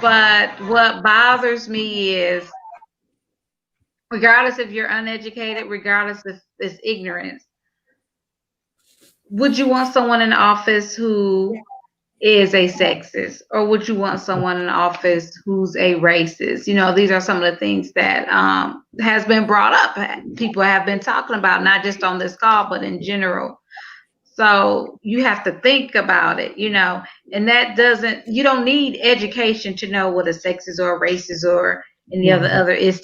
S3: But what bothers me is, regardless if you're uneducated, regardless if it's ignorance, would you want someone in office who is a sexist, or would you want someone in office who's a racist? You know, these are some of the things that has been brought up. People have been talking about, not just on this call, but in general. So you have to think about it, you know, and you don't need education to know what a sexist or a racist or any other is,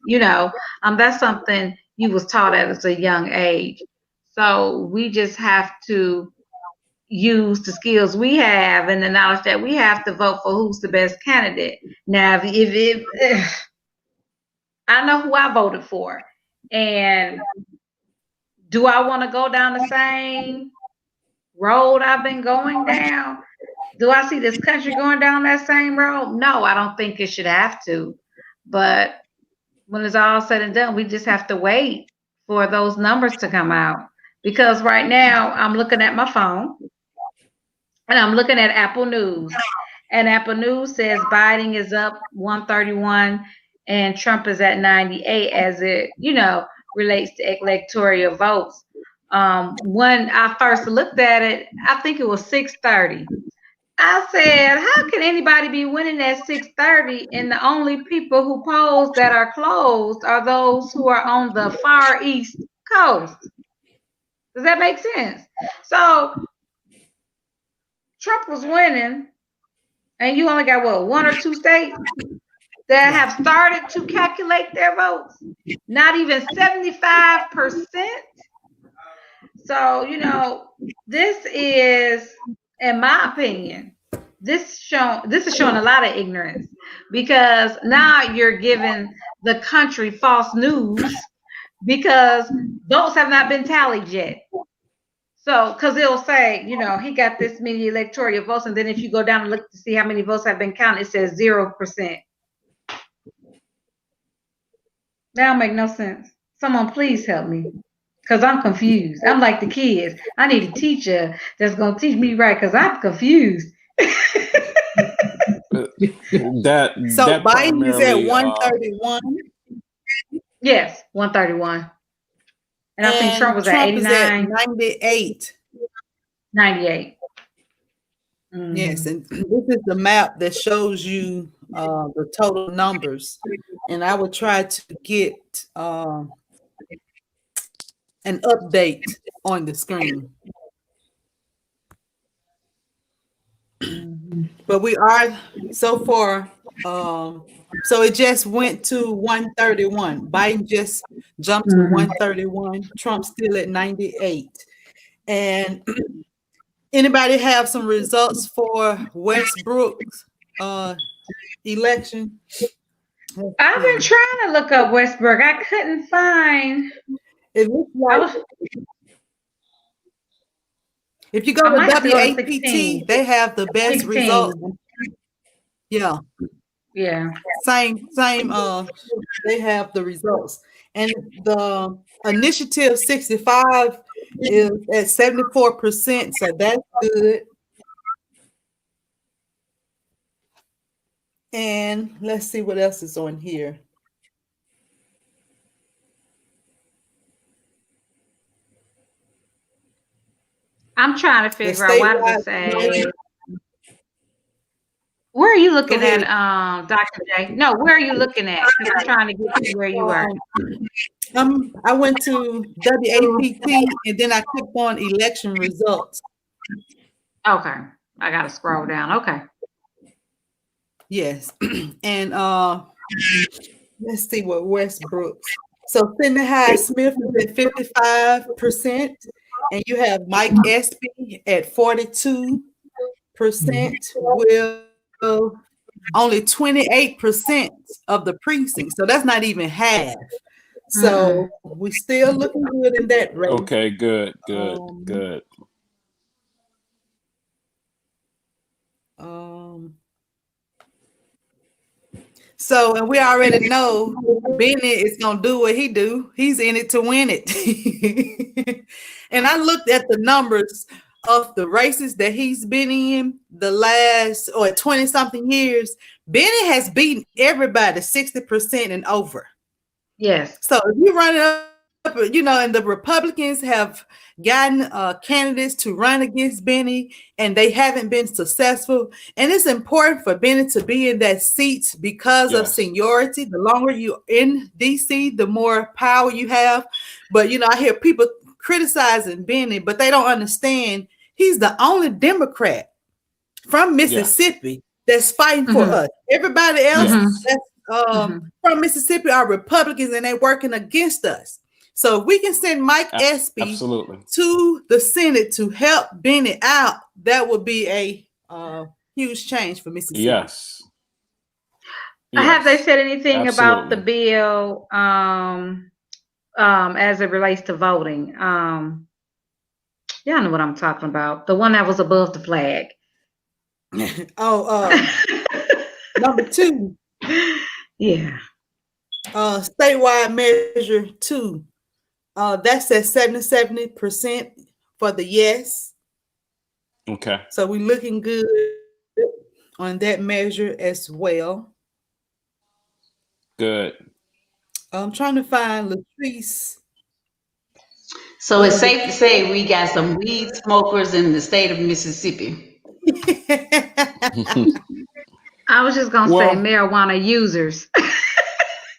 S3: you know. That's something you was taught at a young age. So we just have to use the skills we have and the knowledge that we have to vote for who's the best candidate. Now, if I know who I voted for, and do I want to go down the same road I've been going down? Do I see this country going down that same road? No, I don't think it should have to. But when it's all said and done, we just have to wait for those numbers to come out. Because right now, I'm looking at my phone, and I'm looking at Apple News. And Apple News says Biden is up 131 and Trump is at 98 as it, you know, relates to electoral votes. When I first looked at it, I think it was 6:30. I said, how can anybody be winning at 6:30? And the only people who polls that are closed are those who are on the far east coast. Does that make sense? So Trump was winning, and you only got what, 1 or 2 states that have started to calculate their votes? Not even 75%. So, you know, this is, in my opinion, this is showing a lot of ignorance, because now you're giving the country false news because votes have not been tallied yet. So, because it'll say, you know, he got this many electoral votes, and then if you go down and look to see how many votes have been counted, it says 0%. That don't make no sense. Someone please help me, because I'm confused. I'm like the kids. I need a teacher that's going to teach me right, because I'm confused.
S5: So Biden is at 131.
S3: Yes, 131. And I think Trump was at 89.
S5: Is at 98.
S3: 98.
S5: Mm-hmm. Yes, and this is the map that shows you the total numbers. And I will try to get an update on the screen. but we are so far. So it just went to 131. Biden just jumped to 131. Trump still at 98. And anybody have some results for Westbrook's election?
S3: I've been trying to look up Westbrook. I couldn't find.
S5: It looks like if you go to WAPT, they have the best
S3: 16.
S5: results. Yeah.
S3: Yeah.
S5: Same. They have the results, and the initiative 65 is at 74%. So that's good. And let's see what else is on here.
S3: I'm trying to figure out why does it say. Where are you looking at, Dr. J? No, where are you looking at? Because I'm trying to get to where you are.
S5: I went to WAPT and then I clicked on election results.
S3: Okay. I got to scroll down. Okay.
S5: Yes. And let's see what Westbrook. So Sidney Hyde-Smith is at 55%, and you have Mike Espy at 42%, with only 28% of the precinct. So that's not even half. So we still looking good in that race.
S1: Okay, good.
S5: So, and we already know Benny is gonna do what he do. He's in it to win it. And I looked at the numbers of the races that he's been in the last 20-something years. Benny has beaten everybody 60% and over.
S3: Yes.
S5: So if you run it up, and the Republicans have gotten candidates to run against Benny, and they haven't been successful. And it's important for Benny to be in that seat because of seniority. The longer you're in DC, the more power you have. But, I hear people criticizing Benny, but they don't understand he's the only Democrat from Mississippi that's fighting for us. Everybody else that's from Mississippi are Republicans, and they're working against us. So if we can send Mike Espy to the Senate to help Benny out, that would be a huge change for Mississippi.
S1: Yes.
S3: Have they said anything about the bill as it relates to voting? Y'all know what I'm talking about. The one that was above the flag.
S5: Number 2.
S3: Yeah.
S5: Statewide measure 2. That's at 70% for the yes.
S1: Okay.
S5: So we're looking good on that measure as well.
S1: Good.
S5: I'm trying to find Latrice.
S4: So it's safe to say we got some weed smokers in the state of Mississippi.
S3: I was just going to say marijuana users.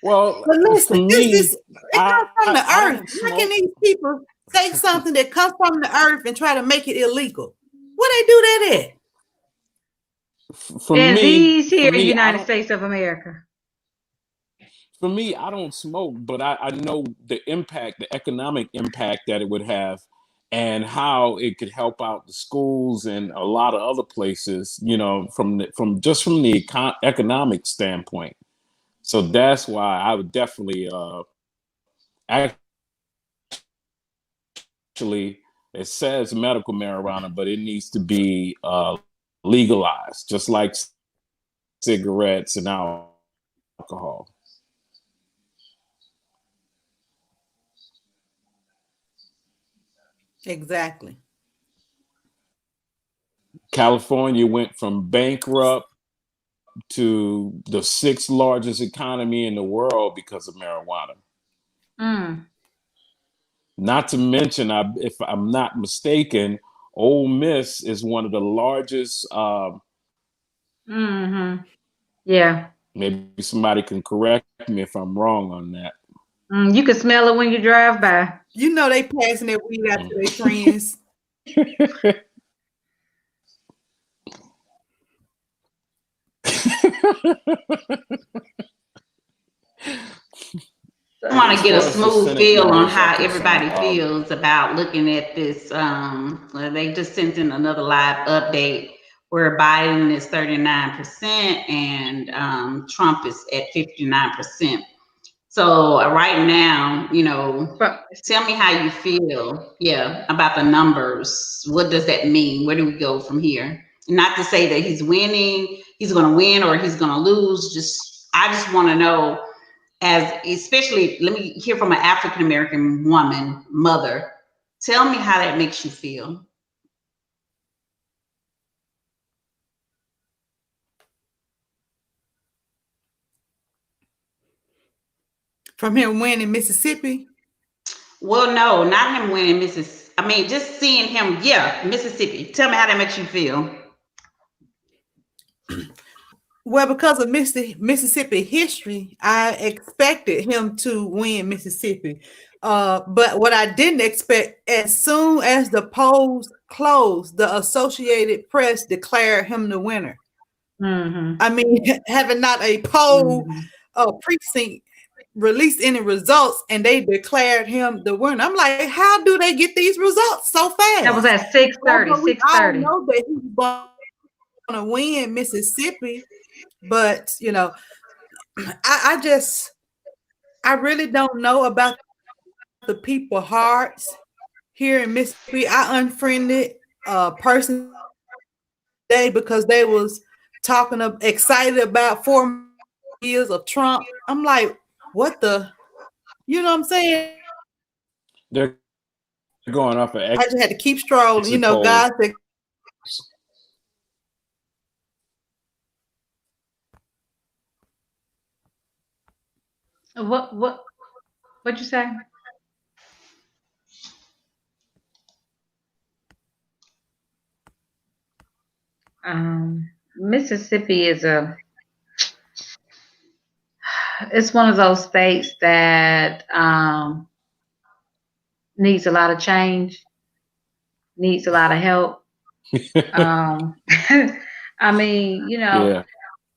S5: But listen, it comes from the earth. How can these people take something that comes from the earth and try to make it illegal? Where they do that at?
S3: These here in the United States of America.
S1: For me, I don't smoke, but I know the impact, the economic impact that it would have, and how it could help out the schools and a lot of other places, from the economic standpoint. So that's why I would definitely actually, it says medical marijuana, but it needs to be legalized, just like cigarettes and alcohol.
S5: Exactly.
S1: California went from bankrupt to the 6th largest economy in the world because of marijuana. Not to mention, if I'm not mistaken, Ole Miss is one of the largest.
S3: Yeah.
S1: Maybe somebody can correct me if I'm wrong on that.
S3: You can smell it when you drive by.
S5: They passing their weed out to their friends.
S4: I want to get a
S1: As far as the
S4: smooth
S1: Senate
S4: feel on
S1: numbers are
S4: how everybody
S1: concerned,
S4: feels about looking at this. They just sent in another live update where Biden is 39% and Trump is at 59%. So right now, tell me how you feel, about the numbers. What does that mean? Where do we go from here? Not to say that he's winning, he's going to win or he's going to lose. I just want to know, especially, let me hear from an African American woman, mother. Tell me how that makes you feel.
S5: From him winning Mississippi?
S4: Well, no, not him winning Mississippi. I mean, just seeing him, Mississippi. Tell me how that makes you feel.
S5: Well, because of Mississippi history, I expected him to win Mississippi. But what I didn't expect, as soon as the polls closed, the Associated Press declared him the winner.
S4: Mm-hmm.
S5: I mean, having not a poll precinct released any results and they declared him the winner. I'm like, how do they get these results so fast?
S10: That was at 6:30.
S5: We all know that he's going to win Mississippi, but I really don't know about the people's hearts here in Mississippi. I unfriended a person today because they was excited about 4 years of Trump. I'm like, what the, you know what I'm saying?
S1: they're going off of
S5: I just had to keep strolling, guys.
S10: What'd you say? Mississippi it's one of those states that needs a lot of change, needs a lot of help. I mean,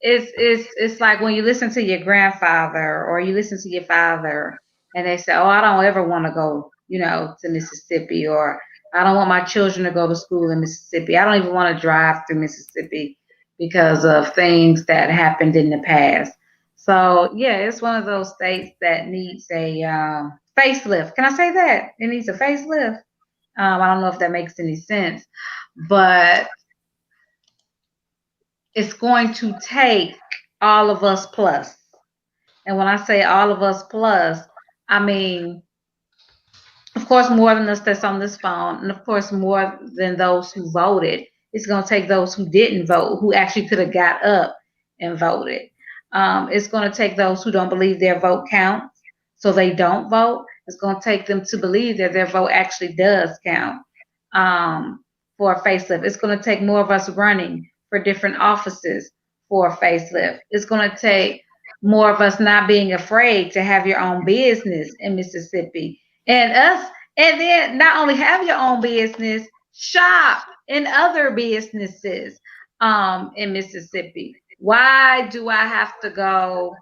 S10: it's like when you listen to your grandfather or you listen to your father and they say, oh, I don't ever want to go, to Mississippi, or I don't want my children to go to school in Mississippi. I don't even want to drive through Mississippi because of things that happened in the past. So, it's one of those states that needs a facelift. Can I say that? It needs a facelift. I don't know if that makes any sense, but it's going to take all of us plus. And when I say all of us plus, I mean, of course, more than us that's on this phone, and of course, more than those who voted. It's going to take those who didn't vote, who actually could have got up and voted. It's going to take those who don't believe their vote counts, so they don't vote. It's going to take them to believe that their vote actually does count for a facelift. It's going to take more of us running for different offices for a facelift. It's going to take more of us not being afraid to have your own business in Mississippi. And then not only have your own business, shop in other businesses in Mississippi. Why do I have to go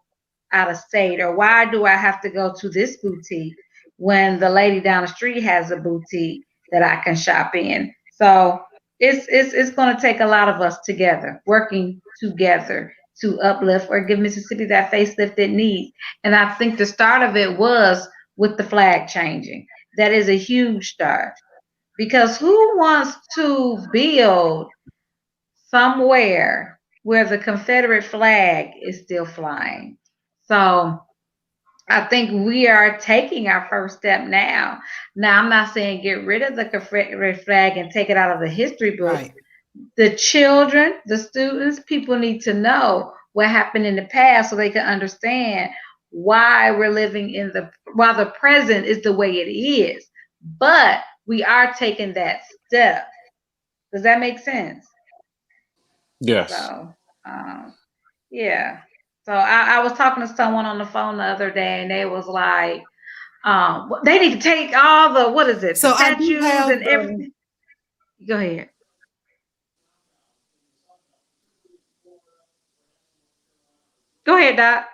S10: out of state, or why do I have to go to this boutique when the lady down the street has a boutique that I can shop in? So it's going to take a lot of us together, working together to uplift or give Mississippi that facelift it needs. And I think the start of it was with the flag changing. That is a huge start, because who wants to build somewhere where the Confederate flag is still flying? So I think we are taking our first step now. Now, I'm not saying get rid of the Confederate flag and take it out of the history book.
S5: Right.
S10: The children, the students, people need to know what happened in the past so they can understand why we're living while the present is the way it is. But we are taking that step. Does that make sense?
S1: Yes.
S10: So, yeah. So I was talking to someone on the phone the other day, and they was like, they need to take all the statues and everything. Go ahead. Go ahead, Doc.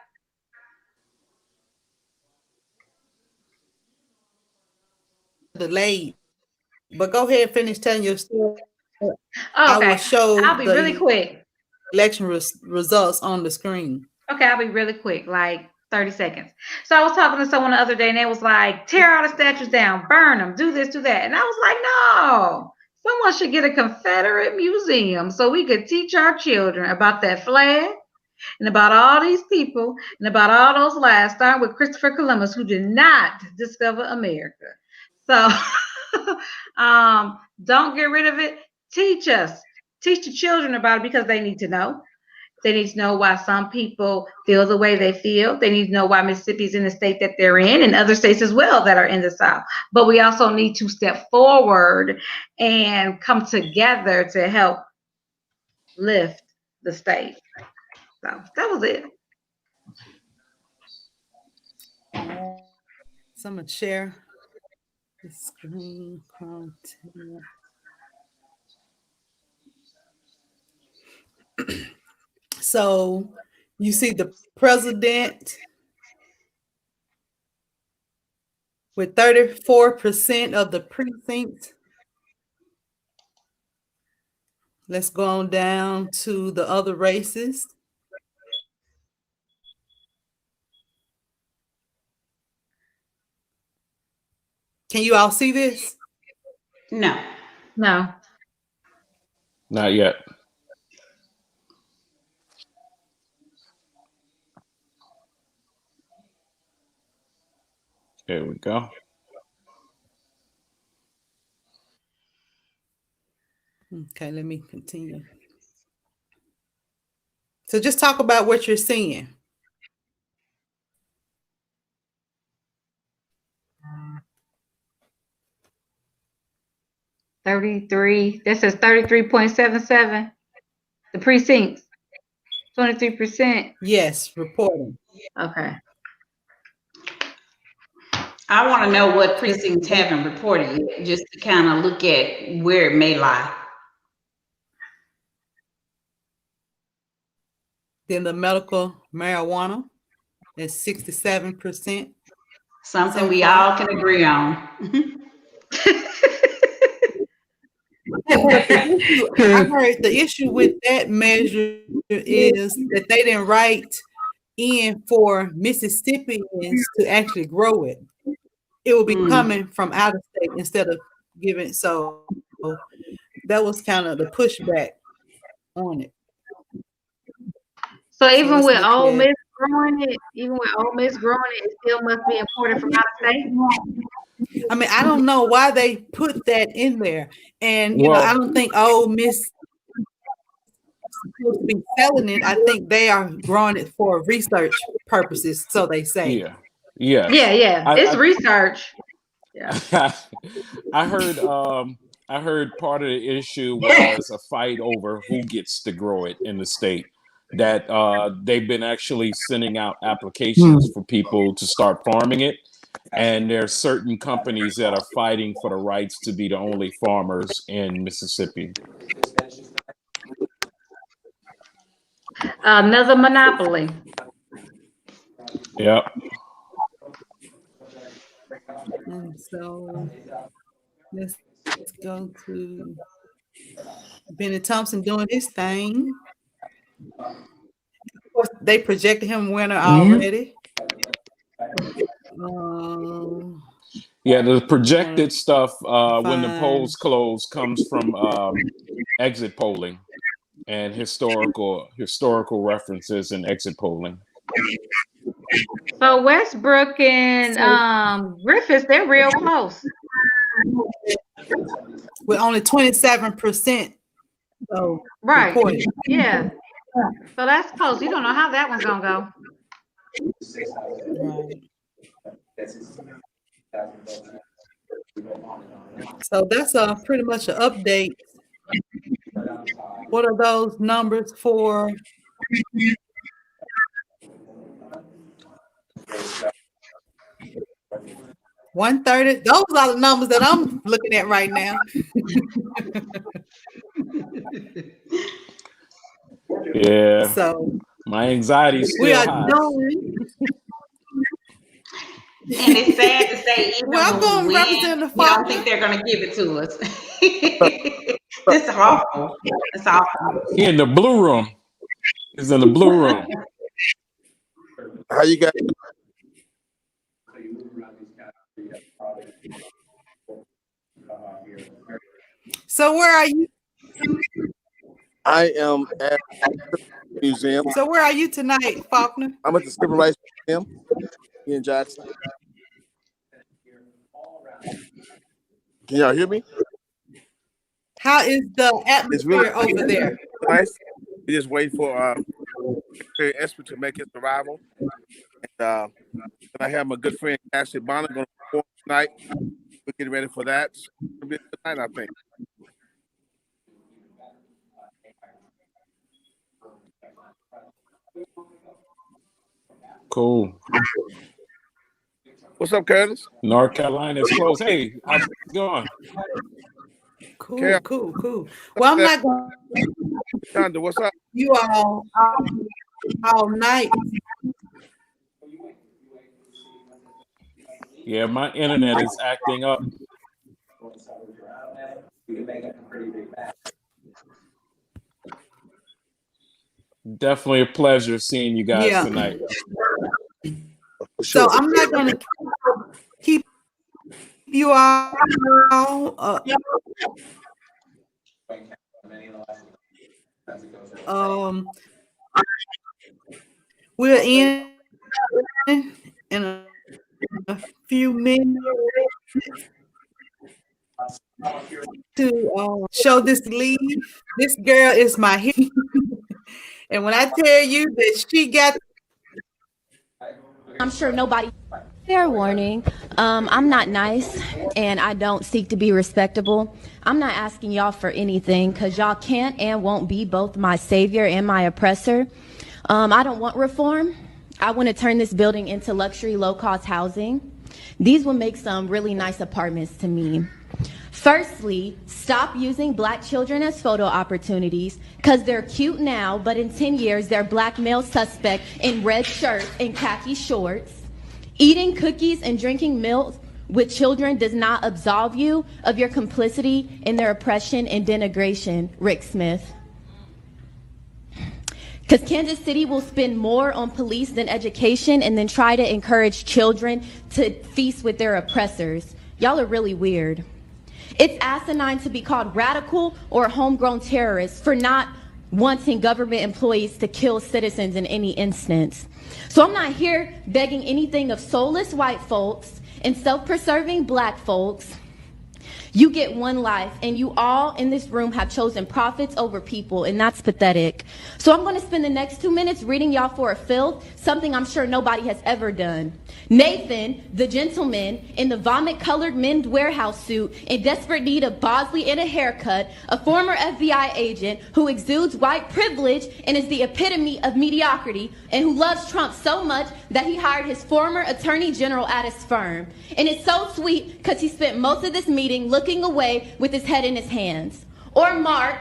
S5: Delayed, but go ahead and finish telling your story.
S10: Oh,
S5: I will
S10: okay.
S5: show
S10: I'll be really quick.
S5: election results on the screen.
S10: Okay, I'll be really quick, like 30 seconds. So I was talking to someone the other day, and they was like, tear all the statues down, burn them, do this, do that. And I was like, no, someone should get a Confederate museum so we could teach our children about that flag and about all these people and about all those lives, starting with Christopher Columbus, who did not discover America. So don't get rid of it. Teach the children about it, because they need to know. They need to know why some people feel the way they feel. They need to know why Mississippi is in the state that they're in, and other states as well that are in the South. But we also need to step forward and come together to help lift the state. So that was it.
S5: Someone share the screen. Content. So you see the president with 34% of the precincts. Let's go on down to the other races. Can you all see this?
S4: No.
S10: No.
S1: Not yet. There we go.
S5: Okay, let me continue. So just talk about what you're seeing.
S10: This is 33.77. The precincts. 23%.
S5: Yes, reporting.
S10: Okay.
S4: I want to know what precincts haven't reported yet, just to kind of look at where it may lie.
S5: Then the medical marijuana is 67%.
S4: Something we all can agree on.
S5: I heard the issue with that measure is that they didn't write in for Mississippians to actually grow it. It will be coming from out of state instead of giving. So that was kind of the pushback on it.
S10: So even with Ole Miss growing it, it still must be imported from out of state.
S5: I mean, I don't know why they put that in there, and you know, I don't think Ole Miss is supposed to be selling it. I think they are growing it for research purposes, so they say.
S1: Yeah.
S10: It's research. Yeah.
S1: I heard part of the issue was a fight over who gets to grow it in the state. That they've been actually sending out applications for people to start farming it. And there are certain companies that are fighting for the rights to be the only farmers in Mississippi.
S10: Another monopoly.
S1: Yep.
S5: And so let's go to Bennett Thompson doing his thing. Of course, they projected him winner already.
S1: Yeah, the projected stuff when the polls close comes from exit polling and historical references in exit polling.
S10: So Westbrook and Griffiths, they're real close.
S5: With only 27%. So
S10: right.
S5: Reported.
S10: Yeah. So that's close. You don't know how that one's gonna go.
S5: Right. So that's pretty much an update. What are those numbers for? $130. Those are the numbers that I'm looking at right now.
S1: Yeah.
S5: So
S1: My anxiety's
S5: We
S1: still
S5: are
S1: high.
S5: doing.
S4: And it's sad to say, even
S5: Well, I'm
S4: when
S5: going
S4: we
S5: to
S4: win,
S5: represent the
S4: we don't
S5: Faulkner.
S4: think they're going to give it to us. This is awful. It's awful.
S1: He in the blue room. He's in the blue room.
S11: How you guys?
S5: So where are you?
S11: I am at the museum.
S5: So where are you tonight, Faulkner?
S11: I'm at the Civil Rights Museum here in Jackson. Can y'all hear me?
S5: How is the
S11: It's really
S5: atmosphere over there?
S11: nice. We just wait for Secretary Esper to make his arrival. And I have my good friend Ashley Bonner going to perform tonight. We're getting ready for that. It'll be a good night, I think.
S1: Cool.
S11: What's up, Curtis?
S1: North Carolina is close. Hey, how's it going?
S5: Cool,
S11: Carol.
S5: cool. Well, I'm not going
S11: Shonda, what's up?
S5: you all night.
S1: Yeah, my internet is acting up. Definitely a pleasure seeing you guys
S5: Yeah.
S1: tonight.
S5: So I'm not going to keep you all. We're in a few minutes to show this lead. This girl is my hero. And when I tell you that she got,
S12: I'm sure nobody. Fair warning, I'm not nice and I don't seek to be respectable. I'm not asking y'all for anything because y'all can't and won't be both my savior and my oppressor. I don't want reform. I want to turn this building into luxury low-cost housing. These will make some really nice apartments to me. Firstly, stop using black children as photo opportunities because they're cute now, but in 10 years, they're black male suspect in red shirts and khaki shorts. Eating cookies and drinking milk with children does not absolve you of your complicity in their oppression and denigration, Rick Smith. Because Kansas City will spend more on police than education and then try to encourage children to feast with their oppressors. Y'all are really weird. It's asinine to be called radical or homegrown terrorists for not wanting government employees to kill citizens in any instance. So I'm not here begging anything of soulless white folks and self-preserving black folks. You get one life, and you all in this room have chosen profits over people, and that's pathetic. So I'm going to spend the next 2 minutes reading y'all for a filth, something I'm sure nobody has ever done. Nathan, the gentleman in the vomit-colored men's warehouse suit in desperate need of Bosley and a haircut, a former FBI agent who exudes white privilege and is the epitome of mediocrity, and who loves Trump so much that he hired his former attorney general at his firm. And it's so sweet because he spent most of this meeting looking away with his head in his hands. Or Mark,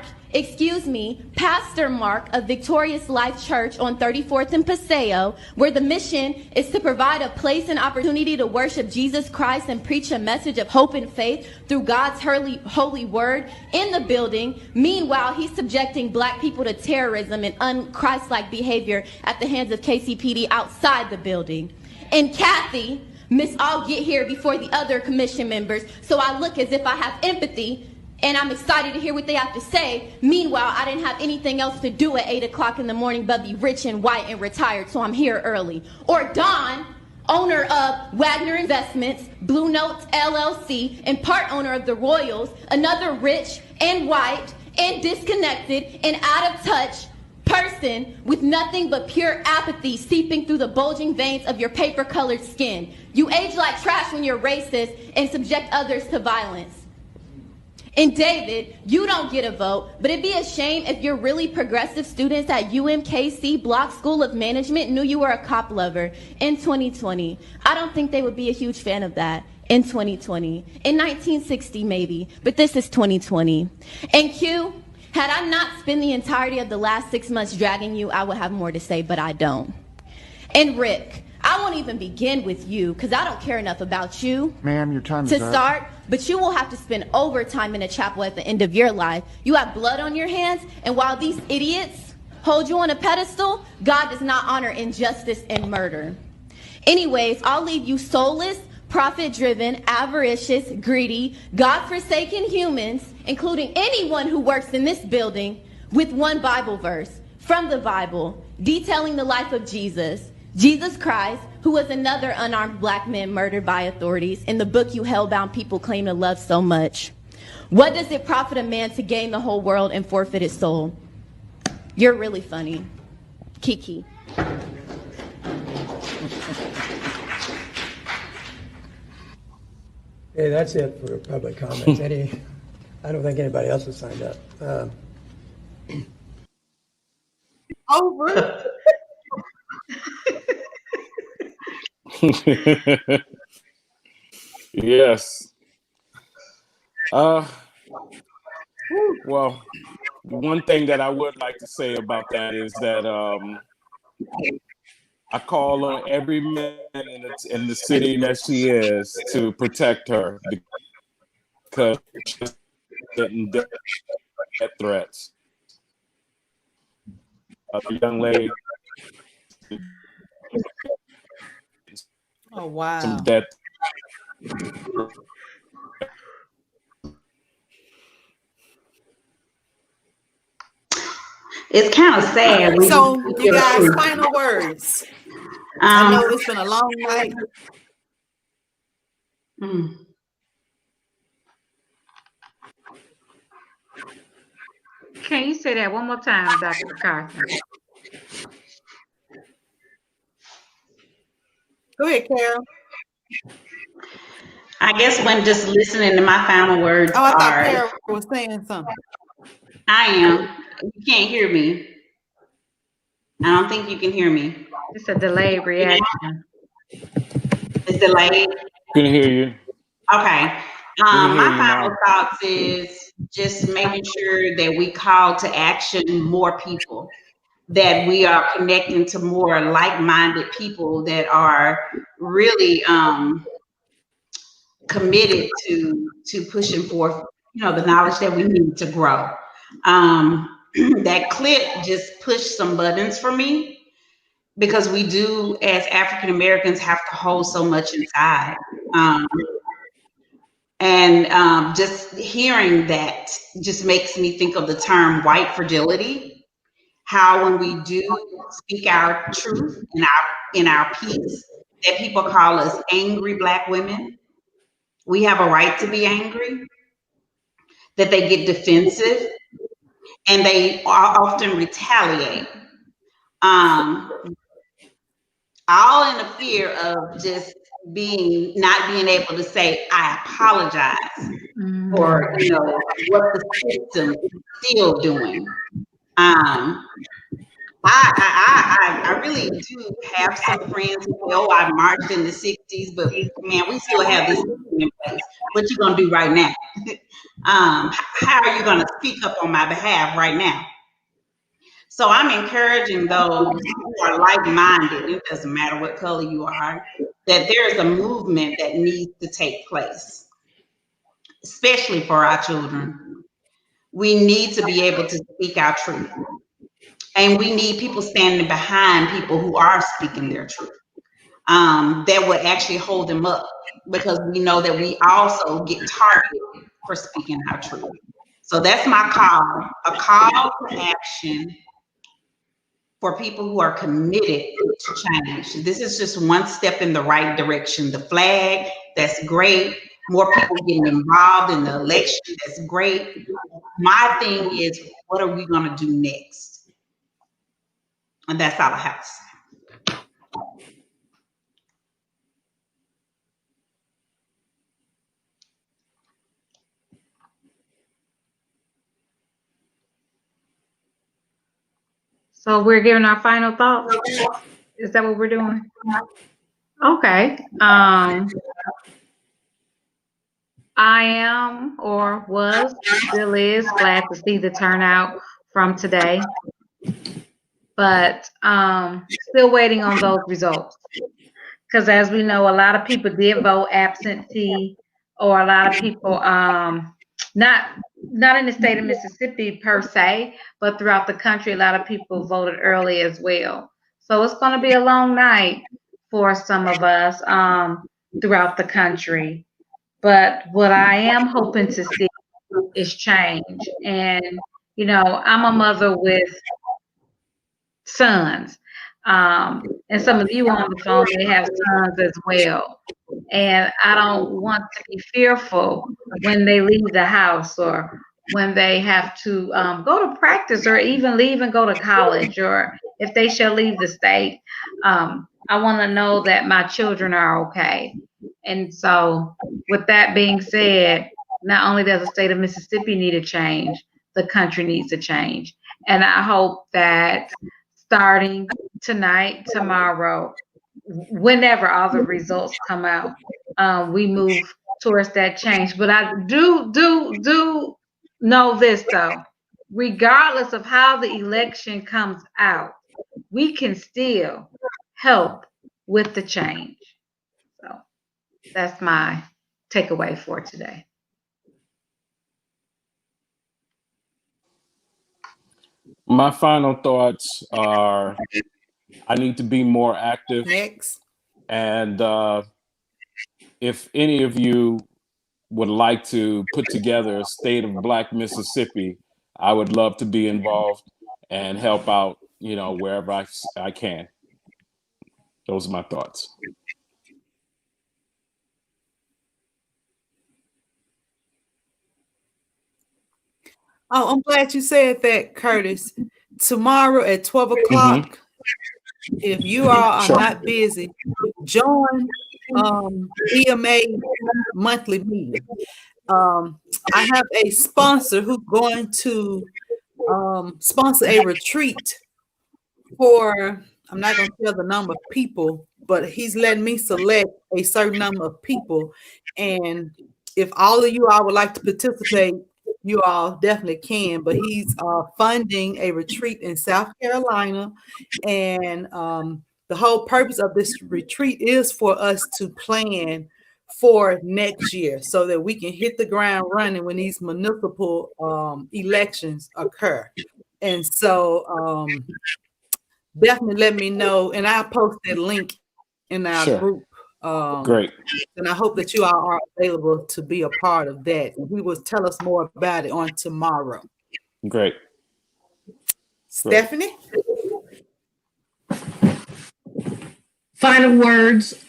S12: Pastor Mark of Victorious Life Church on 34th and Paseo, where the mission is to provide a place and opportunity to worship Jesus Christ and preach a message of hope and faith through God's holy word in the building. Meanwhile, he's subjecting black people to terrorism and un-Christ-like behavior at the hands of KCPD outside the building. And Kathy, Miss, I'll get here before the other commission members, so I look as if I have empathy, and I'm excited to hear what they have to say. Meanwhile, I didn't have anything else to do at 8 o'clock in the morning but be rich and white and retired, so I'm here early. Or Don, owner of Wagner Investments, Blue Notes LLC, and part owner of the Royals, another rich and white and disconnected and out of touch person with nothing but pure apathy seeping through the bulging veins of your paper-colored skin. You age like trash when you're racist and subject others to violence. And David, you don't get a vote, but it'd be a shame if your really progressive students at UMKC Block School of Management knew you were a cop lover in 2020. I don't think they would be a huge fan of that in 2020. In 1960 maybe, but this is 2020. And Q, Had I not spent the entirety of the last 6 months dragging you, I would have more to say, but I don't. And Rick, I won't even begin with you because I don't care enough about you.
S13: Ma'am, your time is
S12: to
S13: up.
S12: start, but you will have to spend overtime in a chapel at the end of your life. You have blood on your hands, and while these idiots hold you on a pedestal, God does not honor injustice and murder. Anyways, I'll leave you soulless, profit-driven, avaricious, greedy, God-forsaken humans, including anyone who works in this building, with one Bible verse from the Bible detailing the life of Jesus Christ, who was another unarmed black man murdered by authorities in the book you hellbound people claim to love so much. What does it profit a man to gain the whole world and forfeit his soul? You're really funny. Kiki.
S14: Hey, that's it for public comments. I don't think anybody else has signed up.
S5: Over.
S1: Yes. Well, one thing that I would like to say about that is that I call on every man in the city that she is to protect her because she's getting death threats. The young lady.
S5: Oh, wow.
S1: Some death.
S4: It's kind of sad.
S5: So, you guys, final words. I know it's been a long night.
S10: Can you say that one more time, Dr. Carson?
S5: Go ahead, Carol.
S4: I guess when just listening to my final words
S5: I thought
S4: are,
S5: Carol was saying something.
S4: I am. You can't hear me. I don't think you can hear me.
S10: It's a delayed reaction.
S4: It's delayed.
S1: Can hear you.
S4: Okay. My final thoughts is just making sure that we call to action more people, that we are connecting to more like-minded people that are really committed to pushing forth, the knowledge that we need to grow. That clip just pushed some buttons for me because we do, as African Americans, have to hold so much inside. Just hearing that just makes me think of the term white fragility. How when we do speak our truth in our piece, that people call us angry Black women. We have a right to be angry. That they get defensive, and they often retaliate. All in the fear of just not being able to say, I apologize for, what the system is still doing. I really do have some friends who say, I marched in the 60s, but man, we still have this system in place. What you gonna do right now? How are you gonna speak up on my behalf right now? So I'm encouraging those who are like-minded, it doesn't matter what color you are, that there's a movement that needs to take place, especially for our children. We need to be able to speak our truth. And we need people standing behind people who are speaking their truth, that would actually hold them up, because we know that we also get targeted for speaking our truth. So that's my call, a call to action for people who are committed to change. This is just one step in the right direction. The flag, that's great. More people getting involved in the election, that's great. My thing is, what are we gonna do next? And that's all I have to say.
S10: So we're giving our final thoughts. Is that what we're doing? Okay. I am or was, still is glad to see the turnout from today, but still waiting on those results. Because as we know, a lot of people did vote absentee, or a lot of people not not in the state of Mississippi per se, but throughout the country, a lot of people voted early as well. So it's going to be a long night for some of us throughout the country. But what I am hoping to see is change. And, I'm a mother with sons. And some of you on the phone may have sons as well. And I don't want to be fearful when they leave the house, or when they have to go to practice, or even leave and go to college, or if they shall leave the state. I want to know that my children are okay. And so, with that being said, not only does the state of Mississippi need a change, the country needs a change. And I hope that starting tonight, tomorrow, whenever all the results come out, we move towards that change. But I do know this though, regardless of how the election comes out, we can still help with the change. So that's my takeaway for today.
S1: My final thoughts are I need to be more active.
S5: Next.
S1: And if any of you would like to put together a state of Black Mississippi, I would love to be involved and help out, wherever I can. Those are my thoughts.
S5: Oh, I'm glad you said that, Curtis. Tomorrow at 12 o'clock, if you all are not busy, join EMA monthly meeting. I have a sponsor who's going to sponsor a retreat for, I'm not going to tell the number of people, but he's letting me select a certain number of people. And if all of you all would like to participate, you all definitely can. But he's funding a retreat in South Carolina. And the whole purpose of this retreat is for us to plan for next year so that we can hit the ground running when these municipal elections occur. And so definitely let me know, and I'll post that link in our group.
S1: Great.
S5: And I hope that you all are available to be a part of that. And he will tell us more about it on tomorrow.
S1: Great.
S5: Stephanie?
S2: Final words.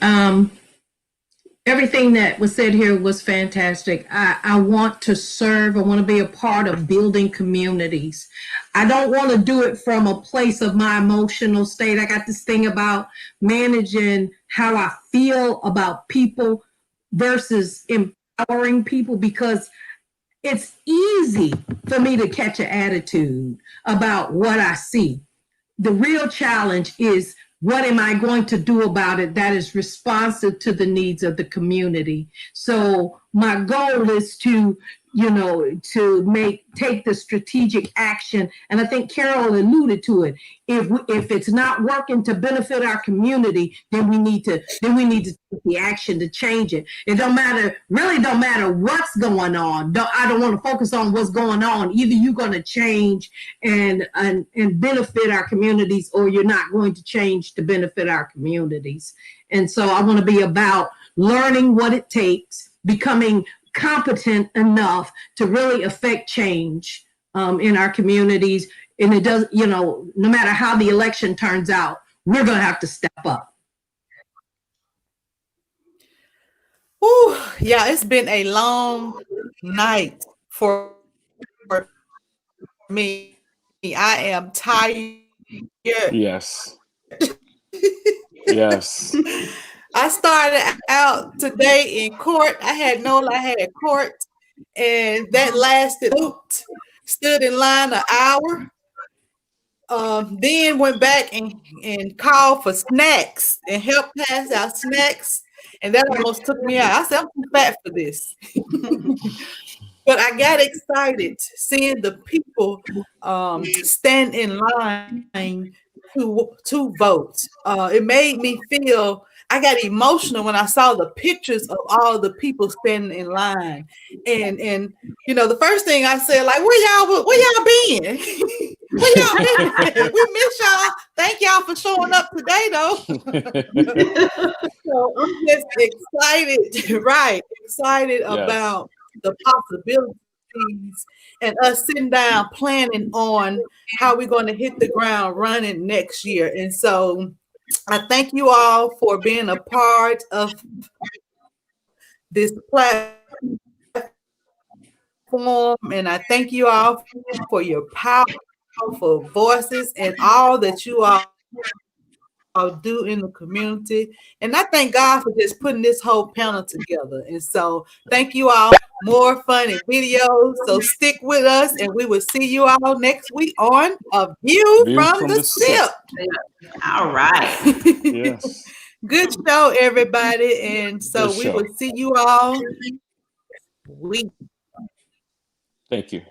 S2: Everything that was said here was fantastic. I want to serve. I want to be a part of building communities. I don't want to do it from a place of my emotional state. I got this thing about managing how I feel about people versus empowering people, because it's easy for me to catch an attitude about what I see. The real challenge is, what am I going to do about it that is responsive to the needs of the community? So my goal is to, take the strategic action. And I think Carol alluded to it. If it's not working to benefit our community, then we need to take the action to change it. It don't matter what's going on. I don't want to focus on what's going on. Either you're going to change and benefit our communities, or you're not going to change to benefit our communities. And so I want to be about learning what it takes, becoming competent enough to really affect change in our communities. And it does, no matter how the election turns out, we're going to have to step up.
S5: Ooh, yeah, it's been a long night for me. I am tired.
S1: Yes. Yes.
S5: I started out today in court. I had court, and that lasted. Stood in line an hour. Then went back and called for snacks and helped pass out snacks. And that almost took me out. I said, I'm too fat for this. But I got excited seeing the people stand in line to vote. It made me feel, I got emotional when I saw the pictures of all the people standing in line. And you know, the first thing I said, like, where y'all been? Where y'all been? We miss y'all. Thank y'all for showing up today, though. So I'm just excited, right? Excited about the possibilities and us sitting down planning on how we're going to hit the ground running next year. And so I thank you all for being a part of this platform. And I thank you all for your powerful voices and all that you all do in the community. And I thank God for just putting this whole panel together. And so thank you all. More fun and videos. So stick with us, and we will see you all next week on A View from the SIP.
S4: All right.
S1: Yes.
S5: Good show, everybody. And so we will see you all next week.
S1: Thank you.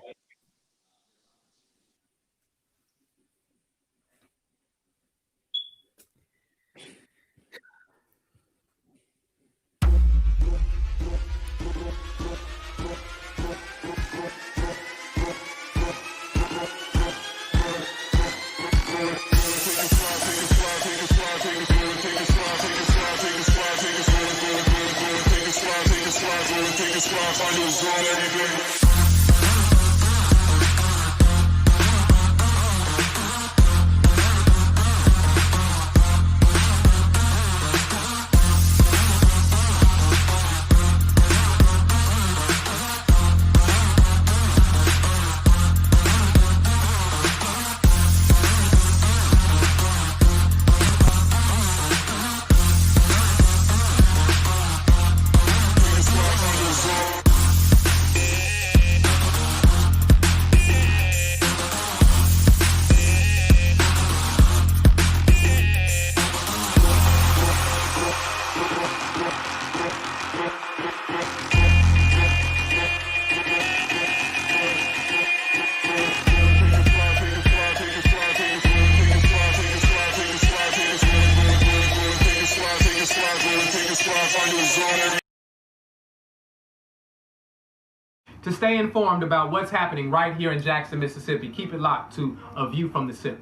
S13: To stay informed about what's happening right here in Jackson, Mississippi, keep it locked to A View from the SIP.